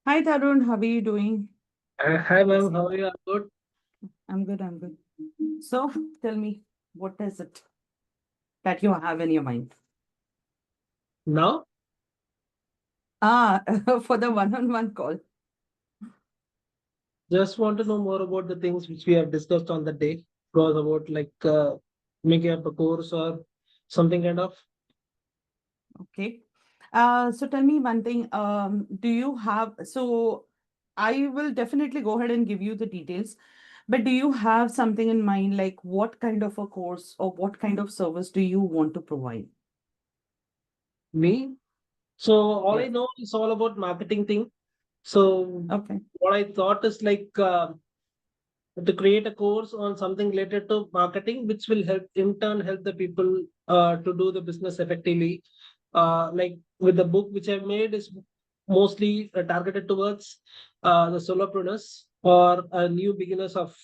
Hi Tharun, how are you doing? Hi ma'am, how are you? I'm good. I'm good, I'm good. So tell me, what is it that you have in your mind? Now, Ah, for the one-on-one call. just want to know more about the things which we have discussed on the day. It was about making up a course or something kind of. Okay. So tell me one thing. Do you have, so I will definitely go ahead and give you the details, but do you have something in mind, like what kind of a course or what kind of service do you want to provide? Me. So all I Yeah. know is all about marketing thing. So Okay. what I thought is to create a course on something related to marketing, which will help in turn help the people to do the business effectively. Like with the book which I've made is mostly targeted towards the solopreneurs or new beginners of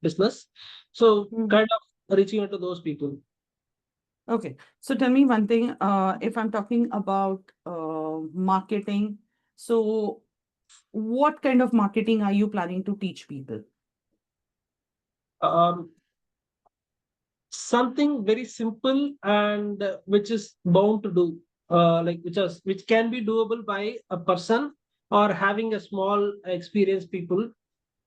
business. So Mhm. kind of reaching out to those people. Okay. So tell me one thing. If I'm talking about marketing, so what kind of marketing are you planning to teach people? Um, Something very simple and which is bound to do which can be doable by a person or having a small experienced people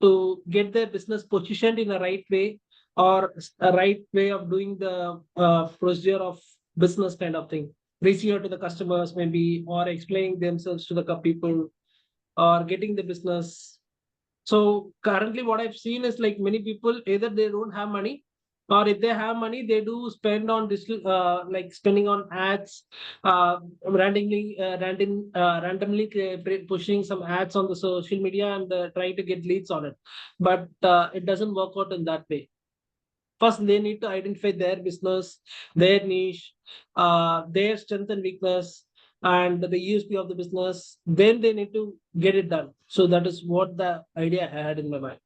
to get their business positioned in a right way or a right way of doing the procedure of business kind of thing, reaching out to the customers maybe or explaining themselves to the people or getting the business. So currently, what I've seen is like many people either they don't have money, or if they have money, they do spend on digital, like spending on ads, randomly pushing some ads on the social media and trying to get leads on it. But it doesn't work out in that way. First, they need to identify their business, their niche, their strength and weakness, and the USP of the business. Then they need to get it done. So that is what the idea I had in my mind.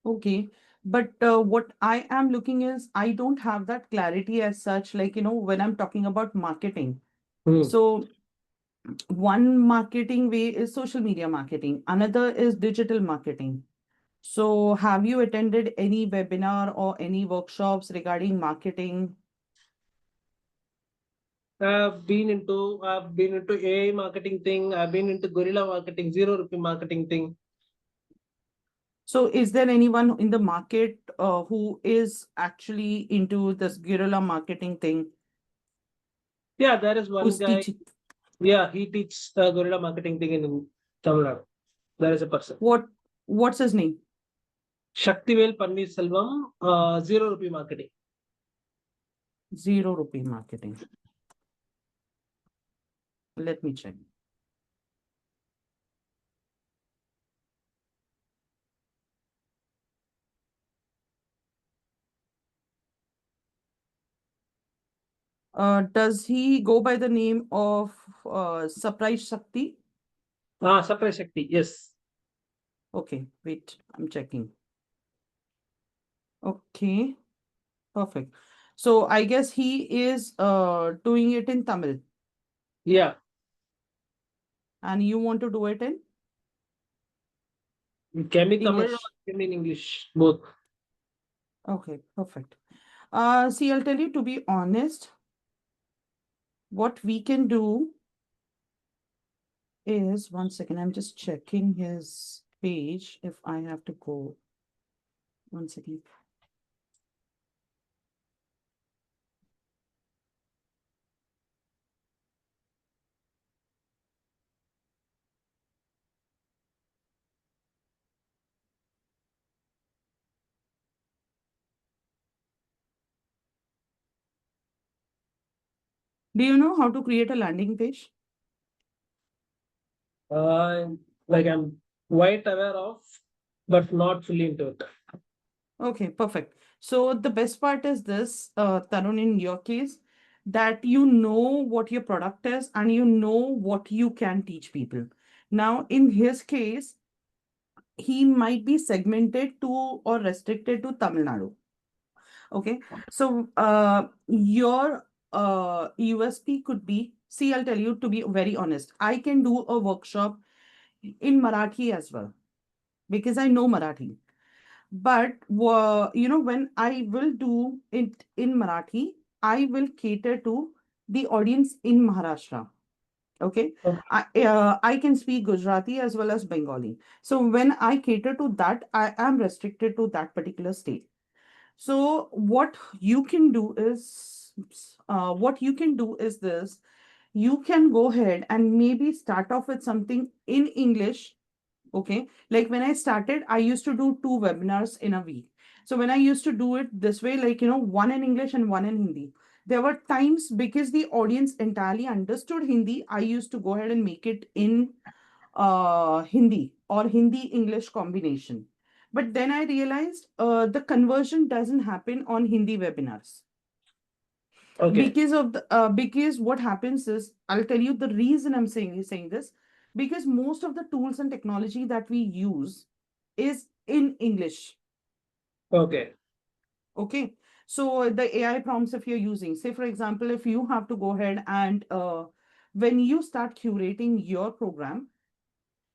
Okay. But what I am looking is I don't have that clarity as such, like, when I'm talking about marketing. Hmm. So one marketing way is social media marketing, another is digital marketing. So have you attended any webinar or any workshops regarding marketing? I've been into AI marketing thing. I've been into guerrilla marketing, zero rupee marketing thing. So is there anyone in the market who is actually into this guerrilla marketing thing, Yeah, there is one who's guy. teaching? Yeah, he teaches guerrilla marketing thing in Tamil Nadu. There is a person. What's his name? Shaktivel Selvam, zero rupee marketing. Zero rupee marketing. Let me check. Does he go by the name of Surprise Shakti? Surprise Shakti. Yes. Okay, wait, I'm checking. Okay, perfect. So I guess he is doing it in Tamil, Yeah. and you want to do it in It can be Tamil or English. it can be in English, both. Okay, perfect. See, I'll tell you, to be honest, what we can do is, one second, I'm just checking his page if I have to go. One second. Do you know how to create a landing page? Uh, like I'm quite aware of, but not fully into it. Okay, perfect. So the best part is this, Tarun, in your case, that you know what your product is and you know what you can teach people. Now, in his case, he might be segmented to or restricted to Tamil Nadu. Okay, so your USP could be See, I'll tell you to be very honest. I can do a workshop in Marathi as well because I know Marathi. But when I will do it in Marathi, I will cater to the audience in Maharashtra. Okay. Okay. I can speak Gujarati as well as Bengali. So when I cater to that, I am restricted to that particular state. So what you can do is this. You can go ahead and maybe start off with something in English. Okay. Like when I started, I used to do two webinars in a week. So when I used to do it this way, like, one in English and one in Hindi, there were times because the audience entirely understood Hindi, I used to go ahead and make it in Hindi or Hindi English combination. But then I realized the conversion doesn't happen on Hindi webinars Okay. because what happens is, I'll tell you the reason I'm saying this, because most of the tools and technology that we use is in English. Okay. Okay. So the AI prompts, if you're using, say for example, if you have to go ahead and when you start curating your program,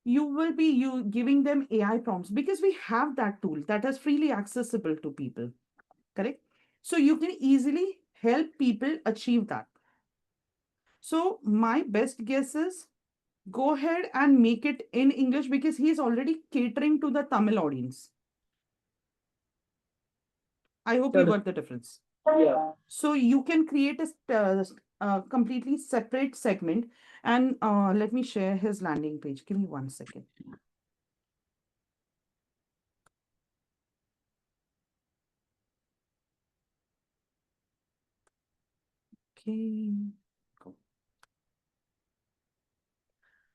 you will be you giving them AI prompts because we have that tool that is freely accessible to people. Correct. So you can easily help people achieve that. So my best guess is, go ahead and make it in English because he's already catering to the Tamil audience. I hope you That is, got the difference. yeah. So you can create a completely separate segment, and let me share his landing page. Give me 1 second. Okay. Go.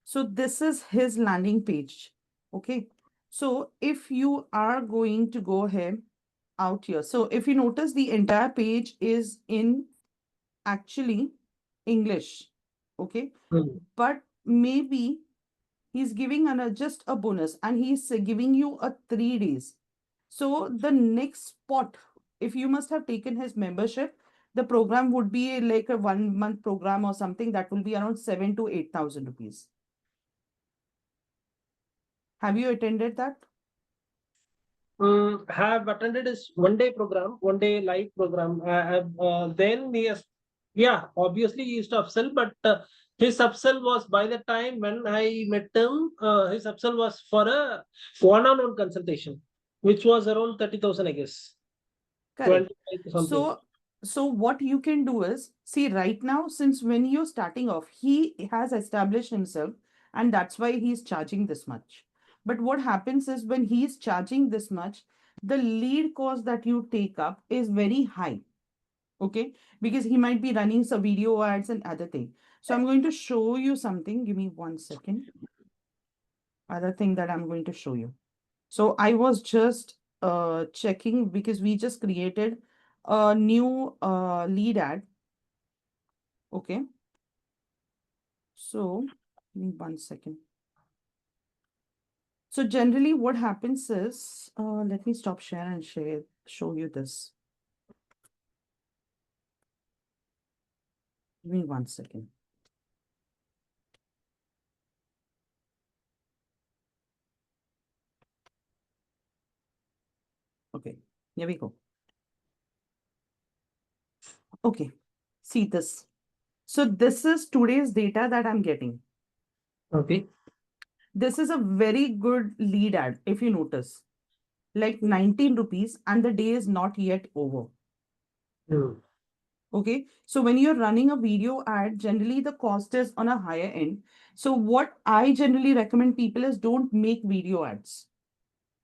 So this is his landing page. Okay. So if you are going to go ahead out here, so if you notice the entire page is in actually English. Okay. Hmm. But maybe he's giving just a bonus and he's giving you a 3 days. So the next spot, if you must have taken his membership, the program would be like a 1 month program or something that will be around 7 to 8,000 rupees. Have you attended that? Have attended his 1 day program, 1 day live program. I have, then yes, yeah, obviously he used to upsell, but his upsell was by the time when I met him, his upsell was for a one-on-one consultation, which was around 30,000, I guess, Correct. 25 something. So what you can do is, see, right now, since when you're starting off, he has established himself, and that's why he's charging this much. But what happens is when he's charging this much, the lead cost that you take up is very high. Okay, because he might be running some video ads and other thing. So I'm going to show you something. Give me 1 second. Other thing that I'm going to show you. So I was just checking because we just created a new lead ad. Okay. So give me 1 second. So generally what happens is, let me stop share and show you this. Give me 1 second. Okay, here we go. Okay, see this. So this is today's data that I'm getting. Okay. This is a very good lead ad, if you notice, like 19 rupees, and the day is not yet over. Hmm. Okay. So when you're running a video ad, generally the cost is on a higher end. So what I generally recommend people is don't make video ads.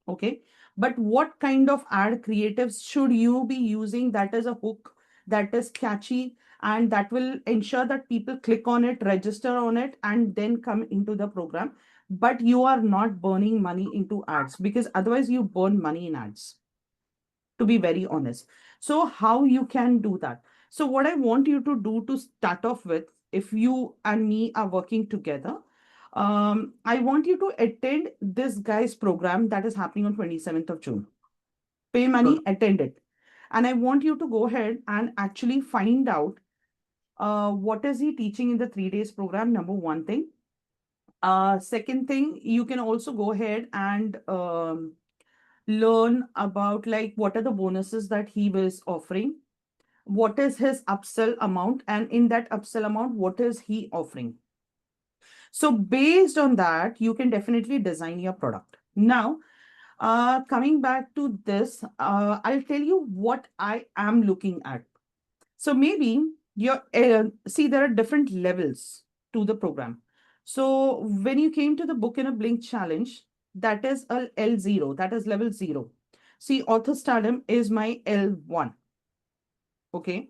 Okay. But what kind of ad creatives should you be using that is a hook, that is catchy, and that will ensure that people click on it, register on it, and then come into the program. But you are not burning money into ads because otherwise you burn money in ads, to be very honest. So how you can do that? So what I want you to do to start off with, if you and me are working together, I want you to attend this guy's program that is happening on 27th of June. Pay Okay. money, attend it. And I want you to go ahead and actually find out What is he teaching in the 3 days program? Number one thing. Second thing, you can also go ahead and learn about like what are the bonuses that he was offering, what is his upsell amount, and in that upsell amount, what is he offering. So based on that, you can definitely design your product. Now, coming back to this, I'll tell you what I am looking at. So maybe your see there are different levels to the program. So when you came to the book in a blink challenge, that is a L0, that is level 0. See, author stardom is my L1. Okay.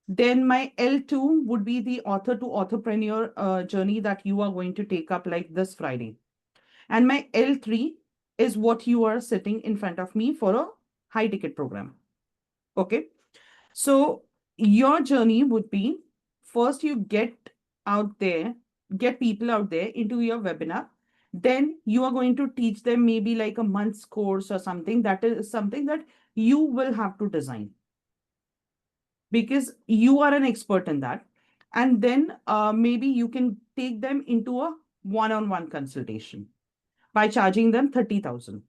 Then my L2 would be the author to authorpreneur journey that you are going to take up like this Friday. And my L3 is what you are sitting in front of me for a high ticket program. Okay. So your journey would be, first you get out there, get people out there into your webinar. Then you are going to teach them maybe like a month's course or something. That is something that you will have to design because you are an expert in that. And then maybe you can take them into a one-on-one consultation by charging them 30,000.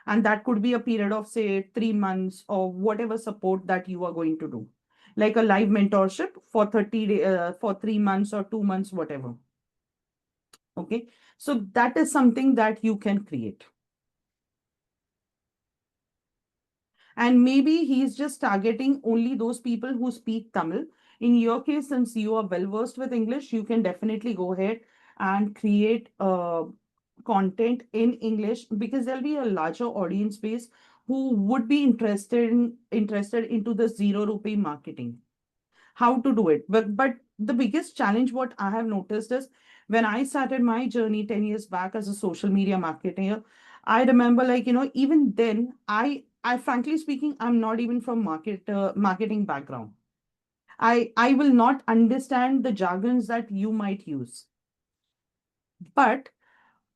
And that could be a period of say 3 months or whatever support that you are going to do, like a live mentorship for for 3 months or 2 months, whatever. Okay, so that is something that you can create. And maybe he's just targeting only those people who speak Tamil. In your case, since you are well versed with English, you can definitely go ahead and create content in English because there'll be a larger audience base who would be interested into the zero rupee marketing, how to do it. But the biggest challenge what I have noticed is when I started my journey 10 years back as a social media marketer, I remember like, even then I frankly speaking, I'm not even from marketing background. I will not understand the jargons that you might use. But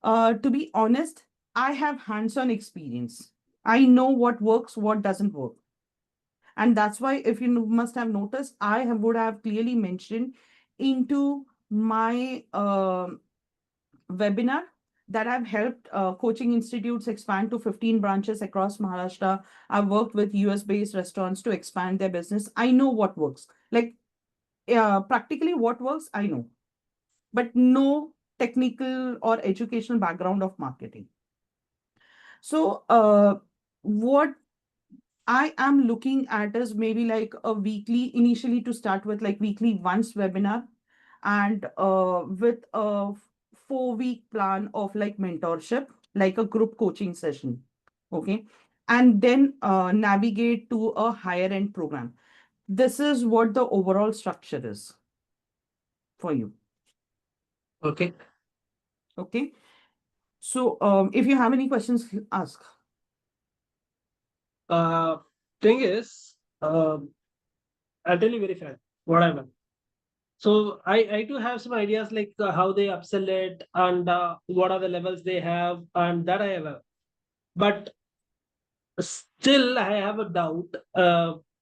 to be honest, I have hands-on experience. I know what works, what doesn't work. And that's why, if you must have noticed, would have clearly mentioned into my webinar that I've helped coaching institutes expand to 15 branches across Maharashtra. I've worked with US based restaurants to expand their business. I know what works. Like practically what works, I know, but no technical or educational background of marketing. So, what I am looking at is maybe like a weekly, initially to start with, like weekly once webinar and with a 4 week plan of like mentorship, like a group coaching session. Okay. And then navigate to a higher end program. This is what the overall structure is for you. Okay. Okay. So if you have any questions, ask. Uh, Thing is, I'll tell you very frank what I want. So I do have some ideas like how they upsell it and what are the levels they have and that I have. But still, I have a doubt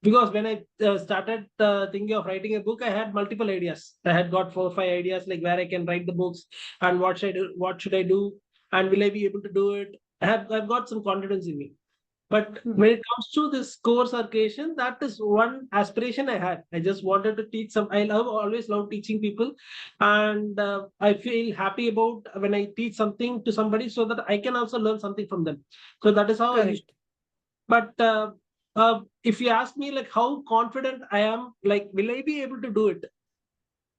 because when I started thinking of writing a book, I had multiple ideas. I had got 4 or 5 ideas like where I can write the books and what should I do, and will I be able to do it? I've got some confidence in me. But Hmm. when it comes to this course or creation, that is one aspiration I had. I just wanted to teach some. Always love teaching people, and I feel happy about when I teach something to somebody so that I can also learn something from them. So that is how I used. Correct. But if you ask me like how confident I am, like will I be able to do it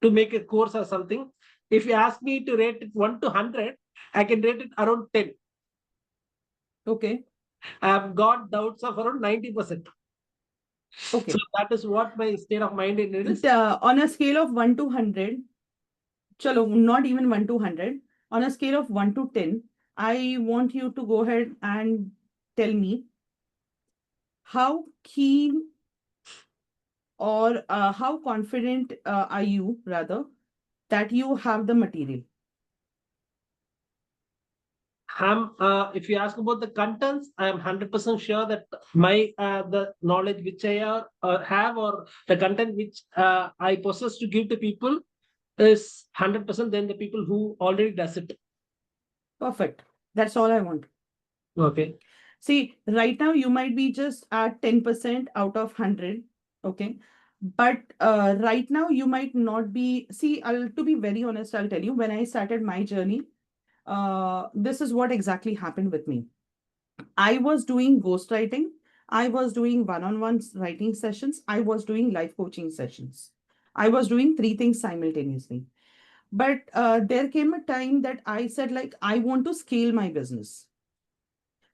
to make a course or something? If you ask me to rate it 1 to 100, I can rate it around 10. Okay. I have got doubts of around 90%. So Okay. that is what my state of mind in it is. On a scale of 1 to 100, chalo, not even 1 to 100, on a scale of 1 to 10, I want you to go ahead and tell me how keen or how confident are you, rather, that you have the material. If you ask about the contents, I am 100% sure that my the knowledge which I have, or the content which I possess to give to people, is 100% than the people who already does it. Perfect. That's all I want. Okay. See, right now you might be just at 10% out of 100. Okay. But right now you might not be. See, to be very honest, I'll tell you, when I started my journey, this is what exactly happened with me. I was doing ghostwriting. I was doing one-on-one writing sessions. I was doing life coaching sessions. I was doing three things simultaneously. But there came a time that I said, like, I want to scale my business.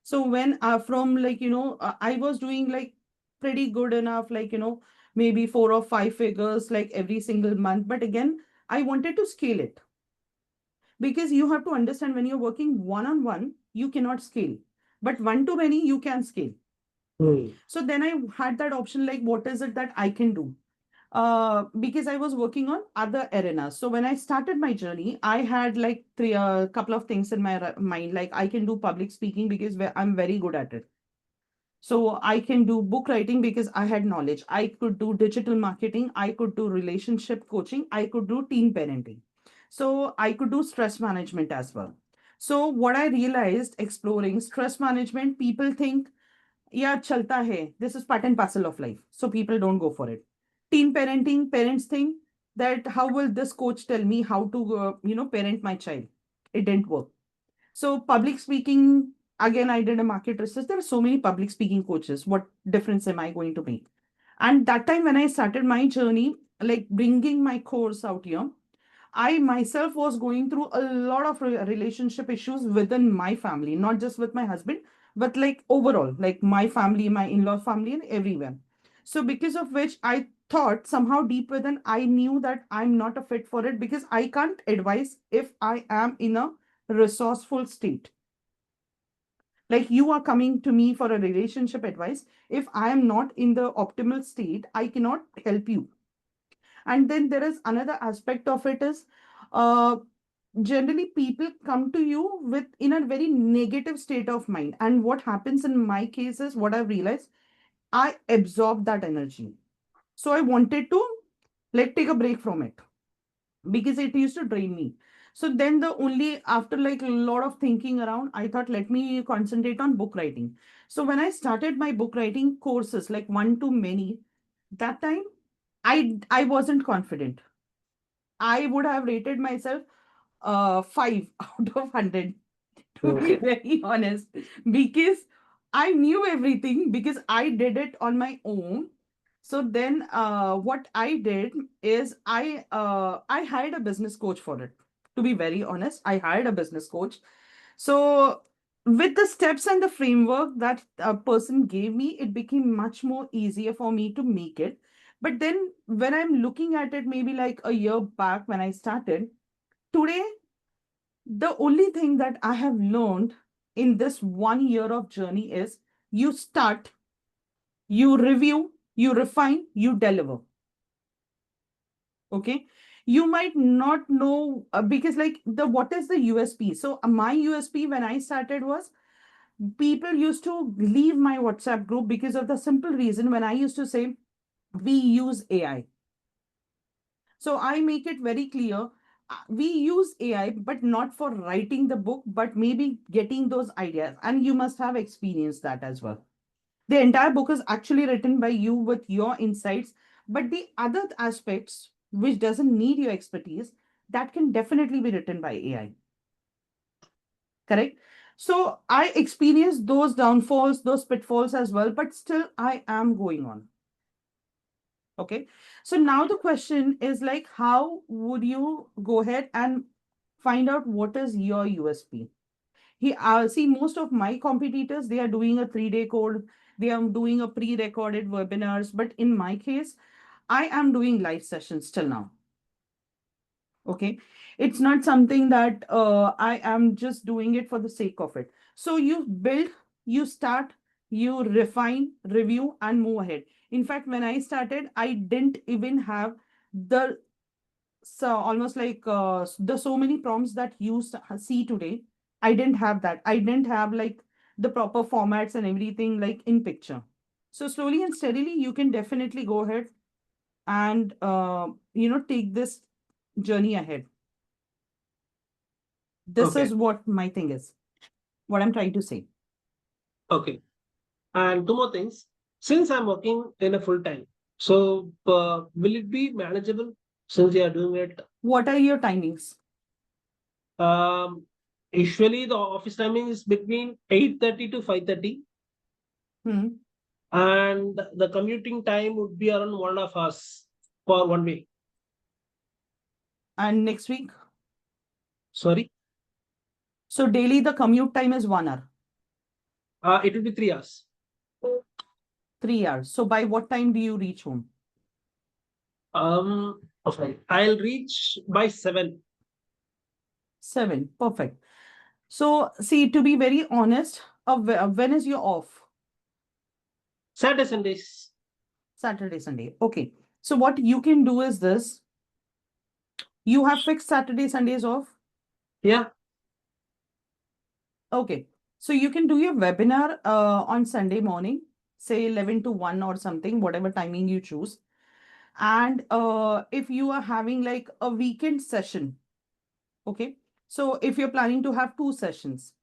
So when from like, I was doing like pretty good enough, like, maybe 4 or 5 figures like every single month. But again, I wanted to scale it because you have to understand when you're working one-on-one, you cannot scale. But one-to-many, you can scale. Hmm. So then I had that option, like, what is it that I can do? Because I was working on other arenas. So when I started my journey, I had like three, couple of things in my mind. Like I can do public speaking because I'm very good at it. So I can do book writing because I had knowledge. I could do digital marketing. I could do relationship coaching. I could do teen parenting. So I could do stress management as well. So what I realized exploring stress management, people think yeah, chalta hai. This is part and parcel of life. So people don't go for it. Teen parenting, parents think that how will this coach tell me how to, parent my child? It didn't work. So public speaking, again, I did a market research. There are so many public speaking coaches. What difference am I going to make? And that time when I started my journey, like bringing my course out here, I myself was going through a lot of relationship issues within my family, not just with my husband, but like overall, like my family, my in-law family, and everywhere. So because of which I thought somehow deep within, I knew that I'm not a fit for it because I can't advise if I am in a resourceful state. Like you are coming to me for a relationship advice. If I am not in the optimal state, I cannot help you. And then there is another aspect of it is uh, generally people come to you with in a very negative state of mind. And what happens in my case is what I've realized, I absorb that energy. So I wanted to like take a break from it because it used to drain me. So then the only after like a lot of thinking around, I thought let me concentrate on book writing. So when I started my book writing courses, like one to many, that time I wasn't confident. I would have rated myself 5 out of 100, to be Okay. very honest, because I knew everything because I did it on my own. So then what I did is I hired a business coach for it. To be very honest, I hired a business coach. So with the steps and the framework that a person gave me, it became much more easier for me to make it. But then when I'm looking at it, maybe like a year back when I started, today the only thing that I have learned in this 1 year of journey is you start, you review, you refine, you deliver. Okay. You might not know because like the what is the USP? So my USP when I started was people used to leave my WhatsApp group because of the simple reason when I used to say we use AI. So I make it very clear. We use AI, but not for writing the book, but maybe getting those ideas. And you must have experienced that as well. The entire book is actually written by you with your insights, but the other aspects, which doesn't need your expertise, that can definitely be written by AI. Correct? So I experienced those downfalls, those pitfalls as well, but still I am going on. Okay. So now the question is like, how would you go ahead and find out what is your USP? See, most of my competitors, they are doing a 3-day code. They are doing a pre-recorded webinars. But in my case, I am doing live sessions till now. Okay. It's not something that I am just doing it for the sake of it. So you build, you start, you refine, review, and move ahead. In fact, when I started, I didn't even have the so almost like the so many prompts that you see today. I didn't have that. I didn't have like the proper formats and everything like in picture. So slowly and steadily, you can definitely go ahead and take this journey ahead. This Okay. is what my thing is, what I'm trying to say. Okay. And two more things. Since I'm working in a full time, so will it be manageable since you are doing it? What are your timings? Um, Usually the office timing is between 8:30 to 5:30, Hmm. and the commuting time would be around 1.5 hours for one way. And next week? Sorry, So daily the commute time is 1 hour, it will be 3 hours. 3 hours. So by what time do you reach home? Okay. I'll reach by 7. 7. Perfect. So see, to be very honest, when is your off? Saturday, Sundays. Saturday, Sunday. Okay. So what you can do is this. You have fixed Saturday, Sundays off. Yeah. Okay. So you can do your webinar on Sunday morning, say 11 to 1 or something, whatever timing you choose. And if you are having like a weekend session, okay. So if you're planning to have two sessions,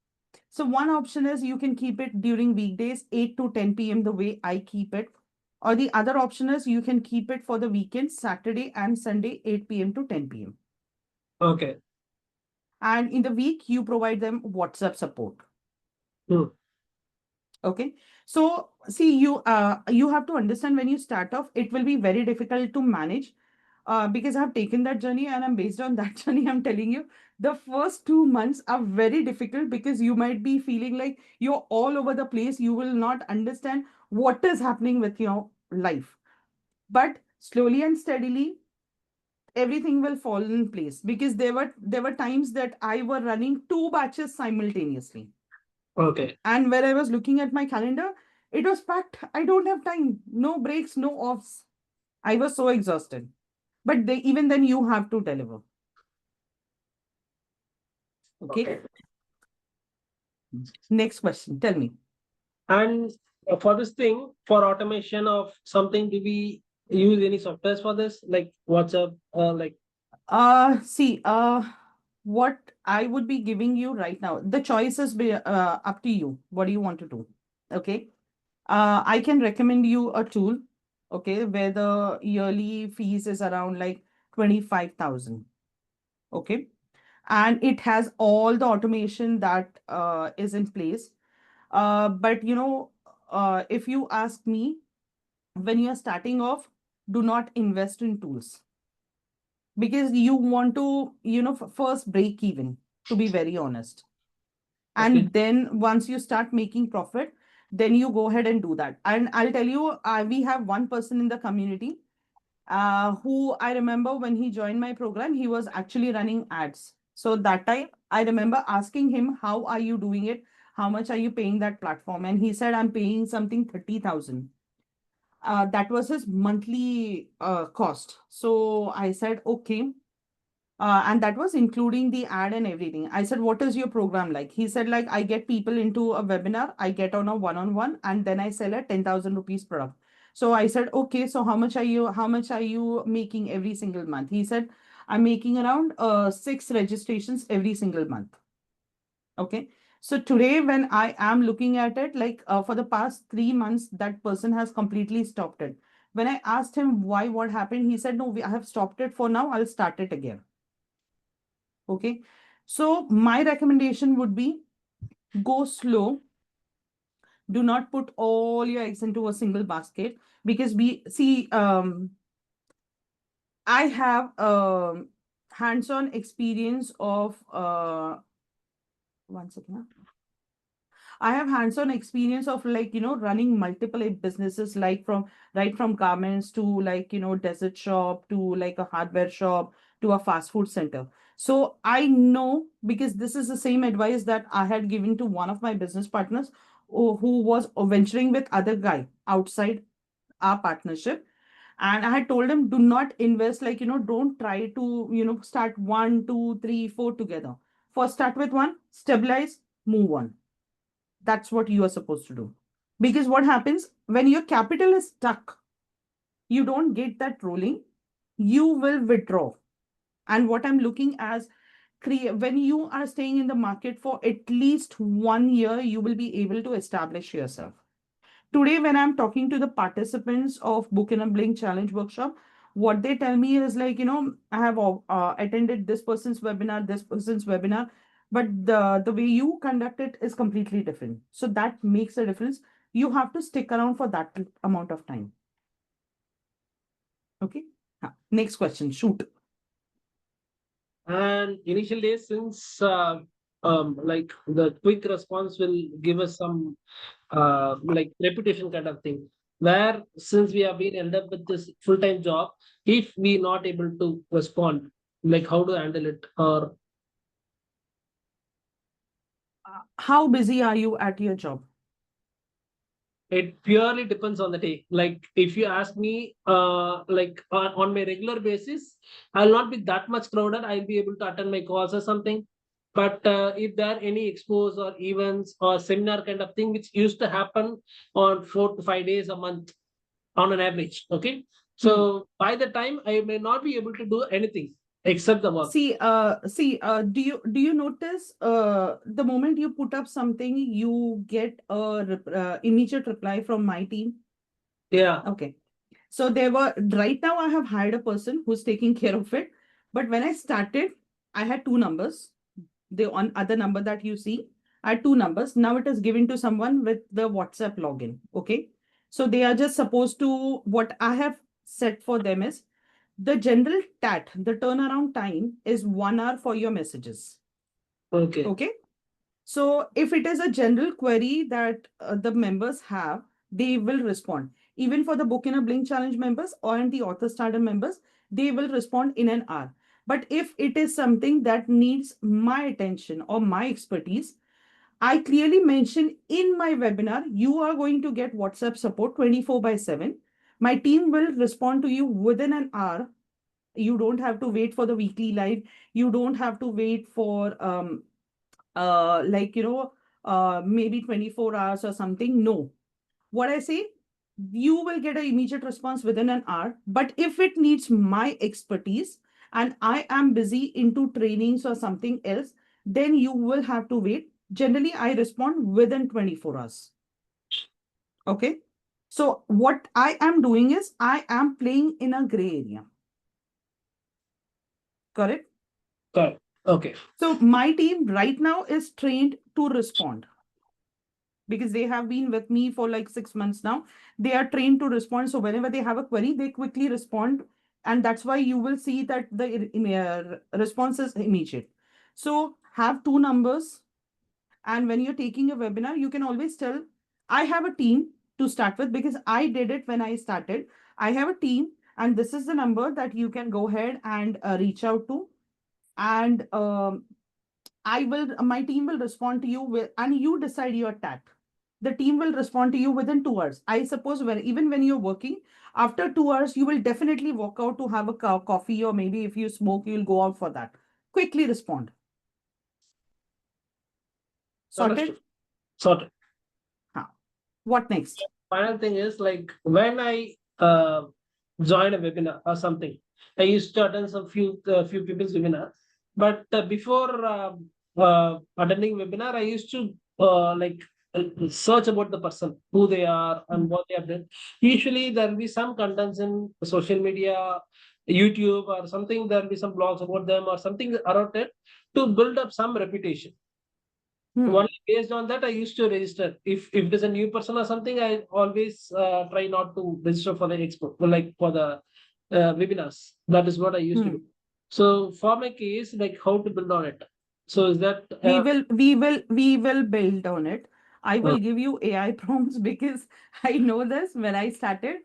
so one option is you can keep it during weekdays, 8 to 10 p.m., the way I keep it. Or the other option is you can keep it for the weekend, Saturday and Sunday, 8 p.m. to 10 p.m. Okay. And in the week, you provide them WhatsApp support. Hmm. Okay. So see, you have to understand when you start off, it will be very difficult to manage because I've taken that journey and I'm based on that journey. I'm telling you, the first 2 months are very difficult because you might be feeling like you're all over the place. You will not understand what is happening with your life. But slowly and steadily, everything will fall in place because there were times that I were running two batches simultaneously. Okay. And when I was looking at my calendar, it was packed. I don't have time. No breaks, no offs. I was so exhausted. But even then, you have to deliver. Okay. Okay. Next question. Tell me. And for this thing, for automation of something, do we use any softwares for this, like WhatsApp, like? See, what I would be giving you right now, the choice is up to you. What do you want to do? Okay. I can recommend you a tool, okay, where the yearly fees is around like 25,000. Okay. And it has all the automation that is in place. But if you ask me, when you're starting off, do not invest in tools because you want to, first break even, to be very honest. Okay. And then once you start making profit, then you go ahead and do that. And I'll tell you, we have one person in the community who I remember when he joined my program, he was actually running ads. So that time, I remember asking him, how are you doing it? How much are you paying that platform? And he said, I'm paying something 30,000. That was his monthly cost. So I said, okay. And that was including the ad and everything. I said, what is your program like? He said, like, I get people into a webinar, I get on a one-on-one, and then I sell a 10,000 rupees product. So I said, okay, so how much are you making every single month? He said, I'm making around 6 registrations every single month. Okay. So today, when I am looking at it, like for the past 3 months, that person has completely stopped it. When I asked him why, what happened, he said, no, I have stopped it for now. I'll start it again. Okay. So my recommendation would be go slow. Do not put all your eggs into a single basket because we see, I have hands-on experience of one second. I have hands-on experience of like, running multiple businesses, like from right from garments to like, desert shop to like a hardware shop to a fast food center. So I know because this is the same advice that I had given to one of my business partners who was venturing with other guy outside our partnership. And I had told him, do not invest, like, don't try to, start one, two, three, four together. First, start with one, stabilize, move on. That's what you are supposed to do. Because what happens when your capital is stuck, you don't get that rolling, you will withdraw. And what I'm looking as, when you are staying in the market for at least 1 year, you will be able to establish yourself. Today, when I'm talking to the participants of Book in a Blink Challenge workshop, what they tell me is like, I have attended this person's webinar, this person's webinar, but the way you conduct it is completely different. So that makes a difference. You have to stick around for that amount of time. Okay. Next question. Shoot. And initial days, since like the quick response will give us some like reputation kind of thing, where since we have been end up with this full-time job, if we not able to respond, like how to handle it, or How busy are you at your job? it purely depends on the day. Like if you ask me, like on my regular basis, I'll not be that much crowded. I'll be able to attend my calls or something. But if there are any expos or events or seminar kind of thing, which used to happen on 4 to 5 days a month on an average, okay. Hmm. So by the time I may not be able to do anything except the work. Do you notice the moment you put up something, you get a immediate reply from my team? Yeah. Okay. So right now I have hired a person who's taking care of it. But when I started, I had two numbers. The on other number that you see, I had two numbers. Now it is given to someone with the WhatsApp login. Okay. So they are just supposed to, what I have set for them is the general TAT, the turnaround time is 1 hour for your messages. Okay. Okay. So if it is a general query that the members have, they will respond. Even for the Book in a Blink Challenge members or the Author Starter members, they will respond in an hour. But if it is something that needs my attention or my expertise, I clearly mentioned in my webinar, you are going to get WhatsApp support 24 by 7. My team will respond to you within an hour. You don't have to wait for the weekly live. You don't have to wait for like maybe 24 hours or something. No, what I say, you will get an immediate response within an hour. But if it needs my expertise and I am busy into trainings or something else, then you will have to wait. Generally I respond within 24 hours. Okay. So what I am doing is I am playing in a gray area. Correct. Correct. Okay. So my team right now is trained to respond because they have been with me for like 6 months now. They are trained to respond. So whenever they have a query, they quickly respond. And that's why you will see that the response is immediate. So have two numbers. And when you're taking a webinar, you can always tell, I have a team to start with because I did it when I started. I have a team, and this is the number that you can go ahead and reach out to. And my team will respond to you with, and you decide your tag. The team will respond to you within 2 hours. I suppose even when you're working, after 2 hours, you will definitely walk out to have a coffee, or maybe if you smoke, you'll go out for that. Quickly respond. Sorted? Understood. Sorted. Huh. What next? Final thing is like when I join a webinar or something, I used to attend some few people's webinar. But before attending webinar, I used to search about the person, who they are and what they have done. Usually there will be some contents in social media, YouTube or something. There will be some blogs about them or something around it to build up some reputation. Hmm. Only based on that I used to register. If there's a new person or something, I always try not to register for the expo, like for the webinars. That is what I used to do. Hmm. So for my case, like how to build on it. So is that We will build on it. I uh, will give you AI prompts because I know this. When I started,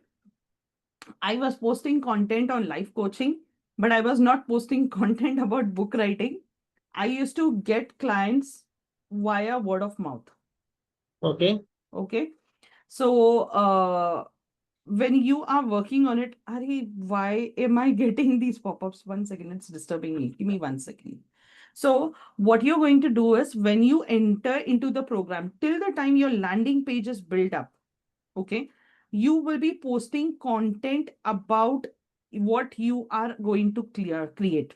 I was posting content on life coaching, but I was not posting content about book writing. I used to get clients via word of mouth. okay? Okay. So when you are working on it, Ari, why am I getting these pop-ups? 1 second, it's disturbing me. Give me 1 second. So what you're going to do is when you enter into the program, till the time your landing page is built up, okay, you will be posting content about what you are going to create.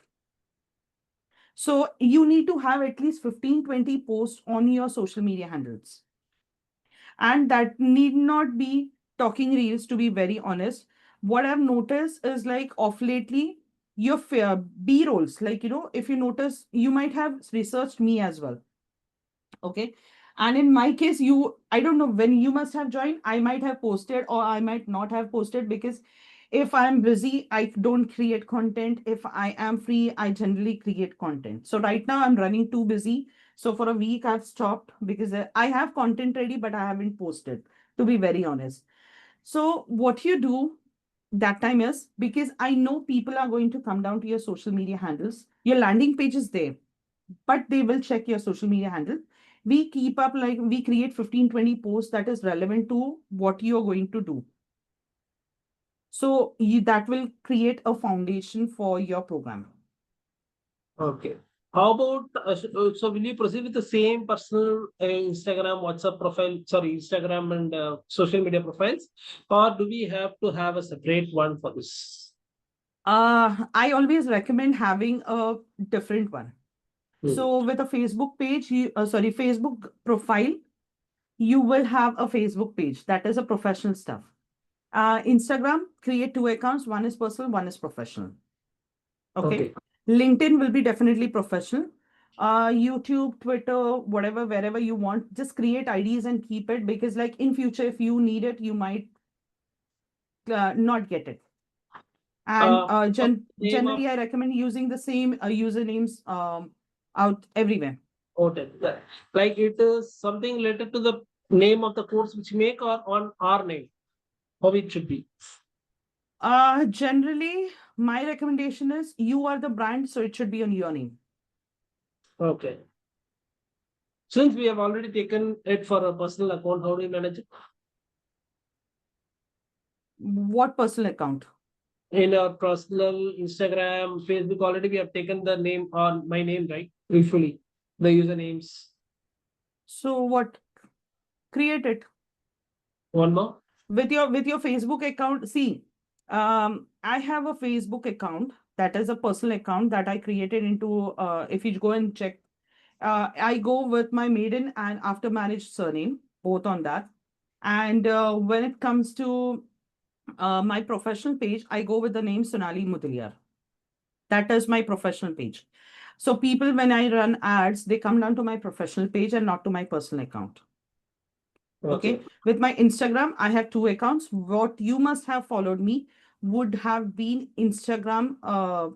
So you need to have at least 15-20 posts on your social media handles. And that need not be talking reels, to be very honest. What I've noticed is like off lately, your B rolls, like, if you notice, you might have researched me as well. Okay. And in my case, I don't know when you must have joined, I might have posted or I might not have posted, because if I'm busy, I don't create content. If I am free, I generally create content. So right now I'm running too busy. So for a week, I've stopped because I have content ready, but I haven't posted, to be very honest. So what you do that time is, because I know people are going to come down to your social media handles, your landing page is there, but they will check your social media handle. We keep up, like we create 15-20 posts that is relevant to what you're going to do. So that will create a foundation for your program. Okay. How about so will you proceed with the same personal Instagram, WhatsApp profile, sorry, Instagram and social media profiles, or do we have to have a separate one for this? I always recommend having a different one. Hmm. So with a Facebook page, Facebook profile, you will have a Facebook page that is a professional stuff. Instagram, create two accounts. One is personal, one is professional. Okay. Okay. LinkedIn will be definitely professional. YouTube, Twitter, whatever, wherever you want, just create IDs and keep it, because like in future, if you need it, you might not get it. And What's the name of generally, I recommend using the same usernames out everywhere. hotel? Like it is something related to the name of the course which make or on our name, how it should be. Generally, my recommendation is you are the brand, so it should be on your name. Okay. Since we have already taken it for a personal account, how do you manage it? What personal account? In our personal Instagram, Facebook, already we have taken the name on my name, right? Usually the usernames. So what? Create it One more. with your Facebook account. See, I have a Facebook account that is a personal account that I created into. If you go and check, I go with my maiden and after marriage surname, both on that. And when it comes to my professional page, I go with the name Sonali Mudaliar. That is my professional page. So people, when I run ads, they come down to my professional page and not to my personal account. Okay. Okay. With my Instagram, I have two accounts. What you must have followed me would have been Instagram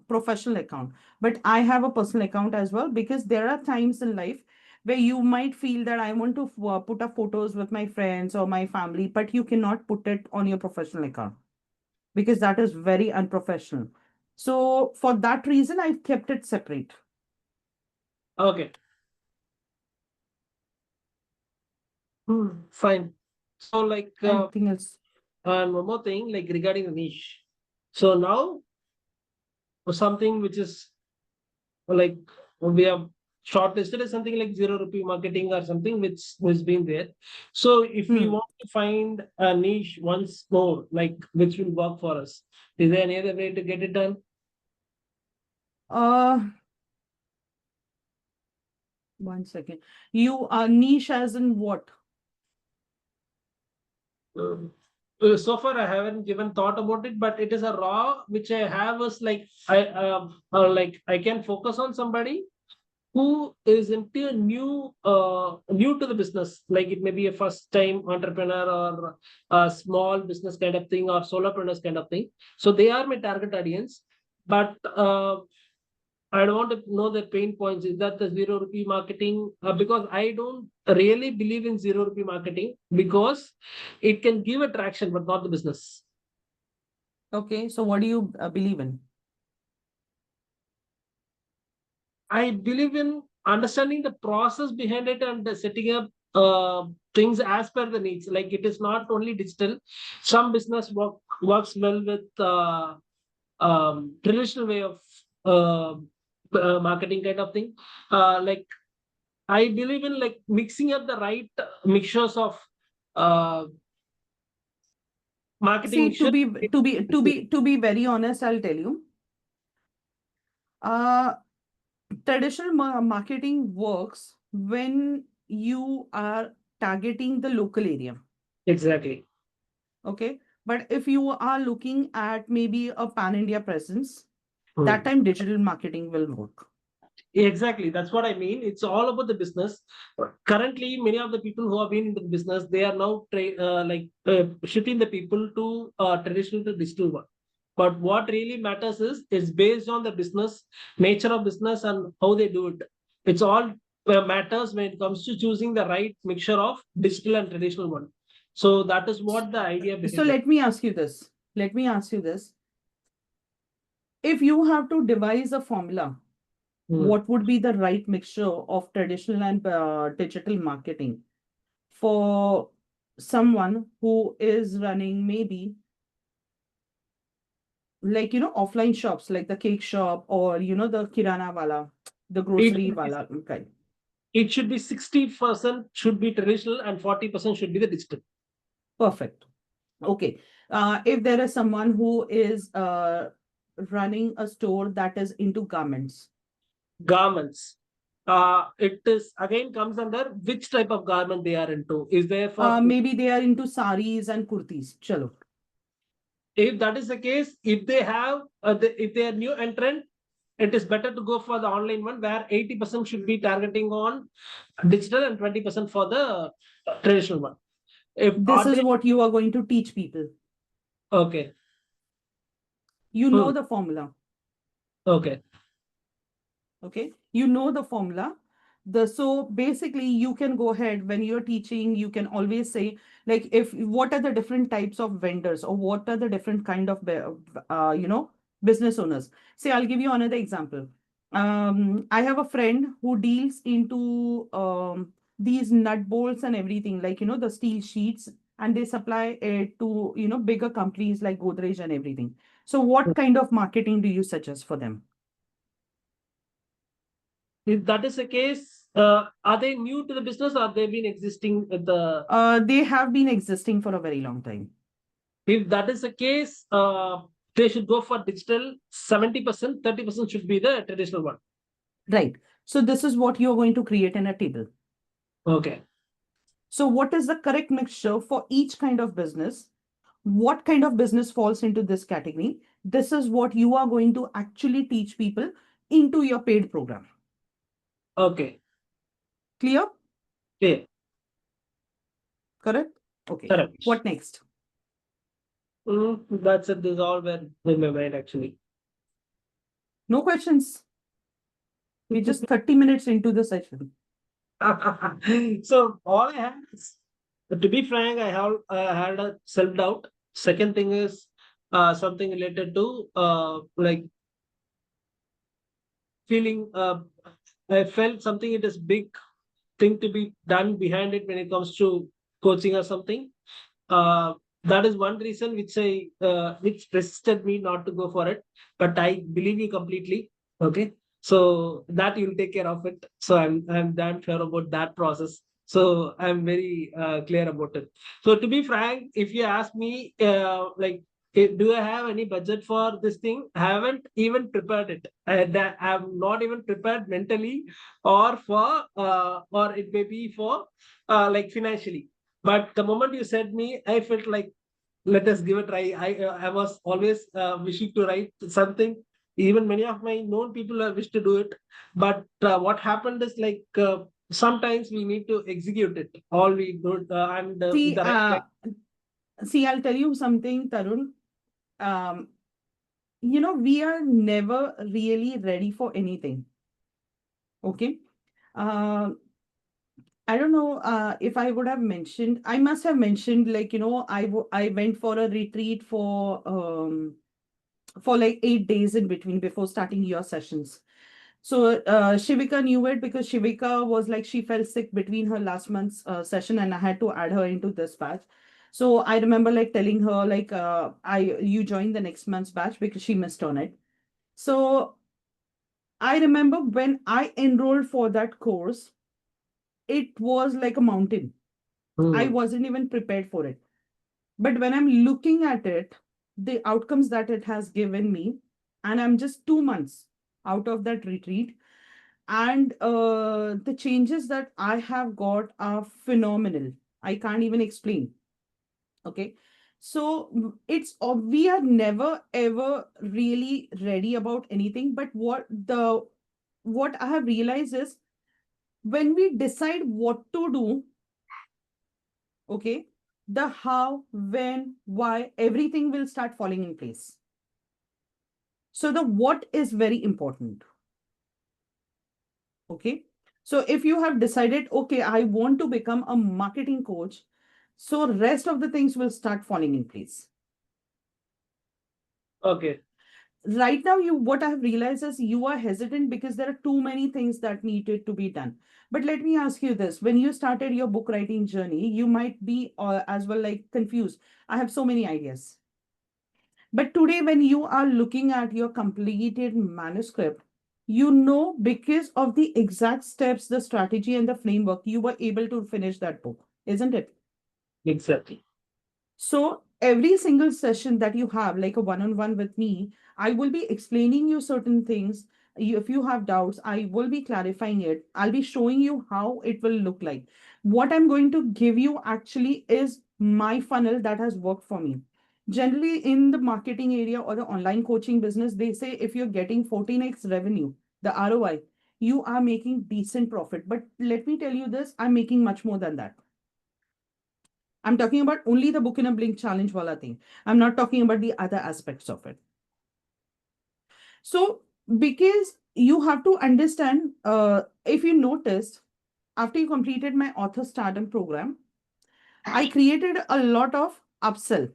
professional account. But I have a personal account as well, because there are times in life where you might feel that I want to put up photos with my friends or my family, but you cannot put it on your professional account because that is very unprofessional. So for that reason, I've kept it separate. Okay. Fine. So like Anything else? and one more thing, like regarding the niche. So now something which is like we have shortlisted as something like zero rupee marketing or something which was being there. So if we Hmm. want to find a niche once more, like which will work for us, is there any other way to get it done? Uh, One second. You are niche as in what? Um, so far, I haven't given thought about it, but it is a raw which I have is like I can focus on somebody who is into new to the business, like it may be a first time entrepreneur or a small business kind of thing or solopreneurs kind of thing. So they are my target audience, but I want to know the pain points. Is that the zero rupee marketing? Because I don't really believe in zero rupee marketing because it can give a traction, but not the business. Okay, so what do you believe in? I believe in understanding the process behind it and setting up things as per the needs. Like it is not only digital. Some business works well with traditional way of uh, marketing kind of thing. Like I believe in like mixing up the right mixtures of uh, marketing See, to mixture. be to be to be to be very honest, I'll tell you. Uh, Traditional marketing works when you are targeting the local area. Exactly. Okay. But if you are looking at maybe a pan-India presence, that Hmm. time digital marketing will work. Exactly, that's what I mean. It's all about the business. Currently, many of the people who have been into the business, they are now shifting the people to traditional to digital one. But what really matters is based on the business nature of business and how they do it. It's all matters when it comes to choosing the right mixture of digital and traditional one. So that is what the idea So behind it. let me ask you this. Let me ask you this. If you have to devise a formula, Hmm. what would be the right mixture of traditional and digital marketing for someone who is running maybe like offline shops like the cake shop or the kirana wala, the It grocery should be, wala kind. it should be 60% should be traditional and 40% should be the digital. Perfect. Okay. If there is someone who is running a store that is into garments, Garments. It is again comes under which type of garment they are into. Is there for maybe they are into saris and kurtis. Chalo. if that is the case, if they have if they are new entrant, it is better to go for the online one where 80% should be targeting on digital and 20% for the traditional one. If This are is they what you are going to teach people. okay? You Hmm. know the formula. Okay. Okay, you know the formula. So basically you can go ahead when you're teaching, you can always say, like, if what are the different types of vendors or what are the different kind of business owners. Say, I'll give you another example. I have a friend who deals into these nut bolts and everything, like the steel sheets, and they supply it to bigger companies like Godrej and everything. So what kind of marketing do you suggest for them? If that is the case, are they new to the business or they've been existing with the They have been existing for a very long time. if that is the case, they should go for digital 70%, 30% should be the traditional one. Right. So this is what you're going to create in a table. Okay. So what is the correct mixture for each kind of business? What kind of business falls into this category? This is what you are going to actually teach people into your paid program. Okay. Clear? Clear. Correct? Okay. Correct. What next? That's it. This is all were in my mind actually. No questions. We're just 30 minutes into the session. So all I had is, to be frank, I had a self doubt. Second thing is something related to like feeling. I felt something it is big thing to be done behind it when it comes to coaching or something. Uh, that is one reason which resisted me not to go for it. But I believe you completely. Okay, so that you'll take care of it. So I'm damn sure about that process. So I'm very clear about it. So to be frank, if you ask me, do I have any budget for this thing? I haven't even prepared it. I'm not even prepared mentally, or it may be for like financially. But the moment you said me, I felt like let us give it a try. I was always wishing to write something. Even many of my known people have wished to do it, but what happened is like sometimes we need to execute it. All we do and with See, the right like I'll tell you something, Tarun. Um, we are never really ready for anything. Okay. Uh, I don't know if I would have mentioned, I must have mentioned, like, I went for a retreat for like 8 days in between before starting your sessions. So Shivika knew it because Shivika was like, she fell sick between her last month's session and I had to add her into this batch. So I remember like telling her like, you join the next month's batch because she missed on it. So I remember when I enrolled for that course, it was like a mountain. I Hmm. wasn't even prepared for it. But when I'm looking at it, the outcomes that it has given me, and I'm just 2 months out of that retreat, and the changes that I have got are phenomenal. I can't even explain. Okay. So we are never ever really ready about anything. But what I have realized is when we decide what to do, okay, the how, when, why, everything will start falling in place. So the what is very important. Okay. So if you have decided, okay, I want to become a marketing coach, so rest of the things will start falling in place. Okay. Right now, you what I have realized is you are hesitant because there are too many things that needed to be done. But let me ask you this: when you started your book writing journey, you might be as well like confused. I have so many ideas. But today, when you are looking at your completed manuscript, you know because of the exact steps, the strategy, and the framework, you were able to finish that book, isn't it? Exactly. So every single session that you have, like a one-on-one with me, I will be explaining you certain things. If you have doubts, I will be clarifying it. I'll be showing you how it will look like. What I'm going to give you actually is my funnel that has worked for me. Generally, in the marketing area or the online coaching business, they say if you're getting 14x revenue, the ROI, you are making decent profit. But let me tell you this, I'm making much more than that. I'm talking about only the book in a blink challenge wala thing. I'm not talking about the other aspects of it. So, because you have to understand, if you noticed, after you completed my author stardom program, I created a lot of upsell.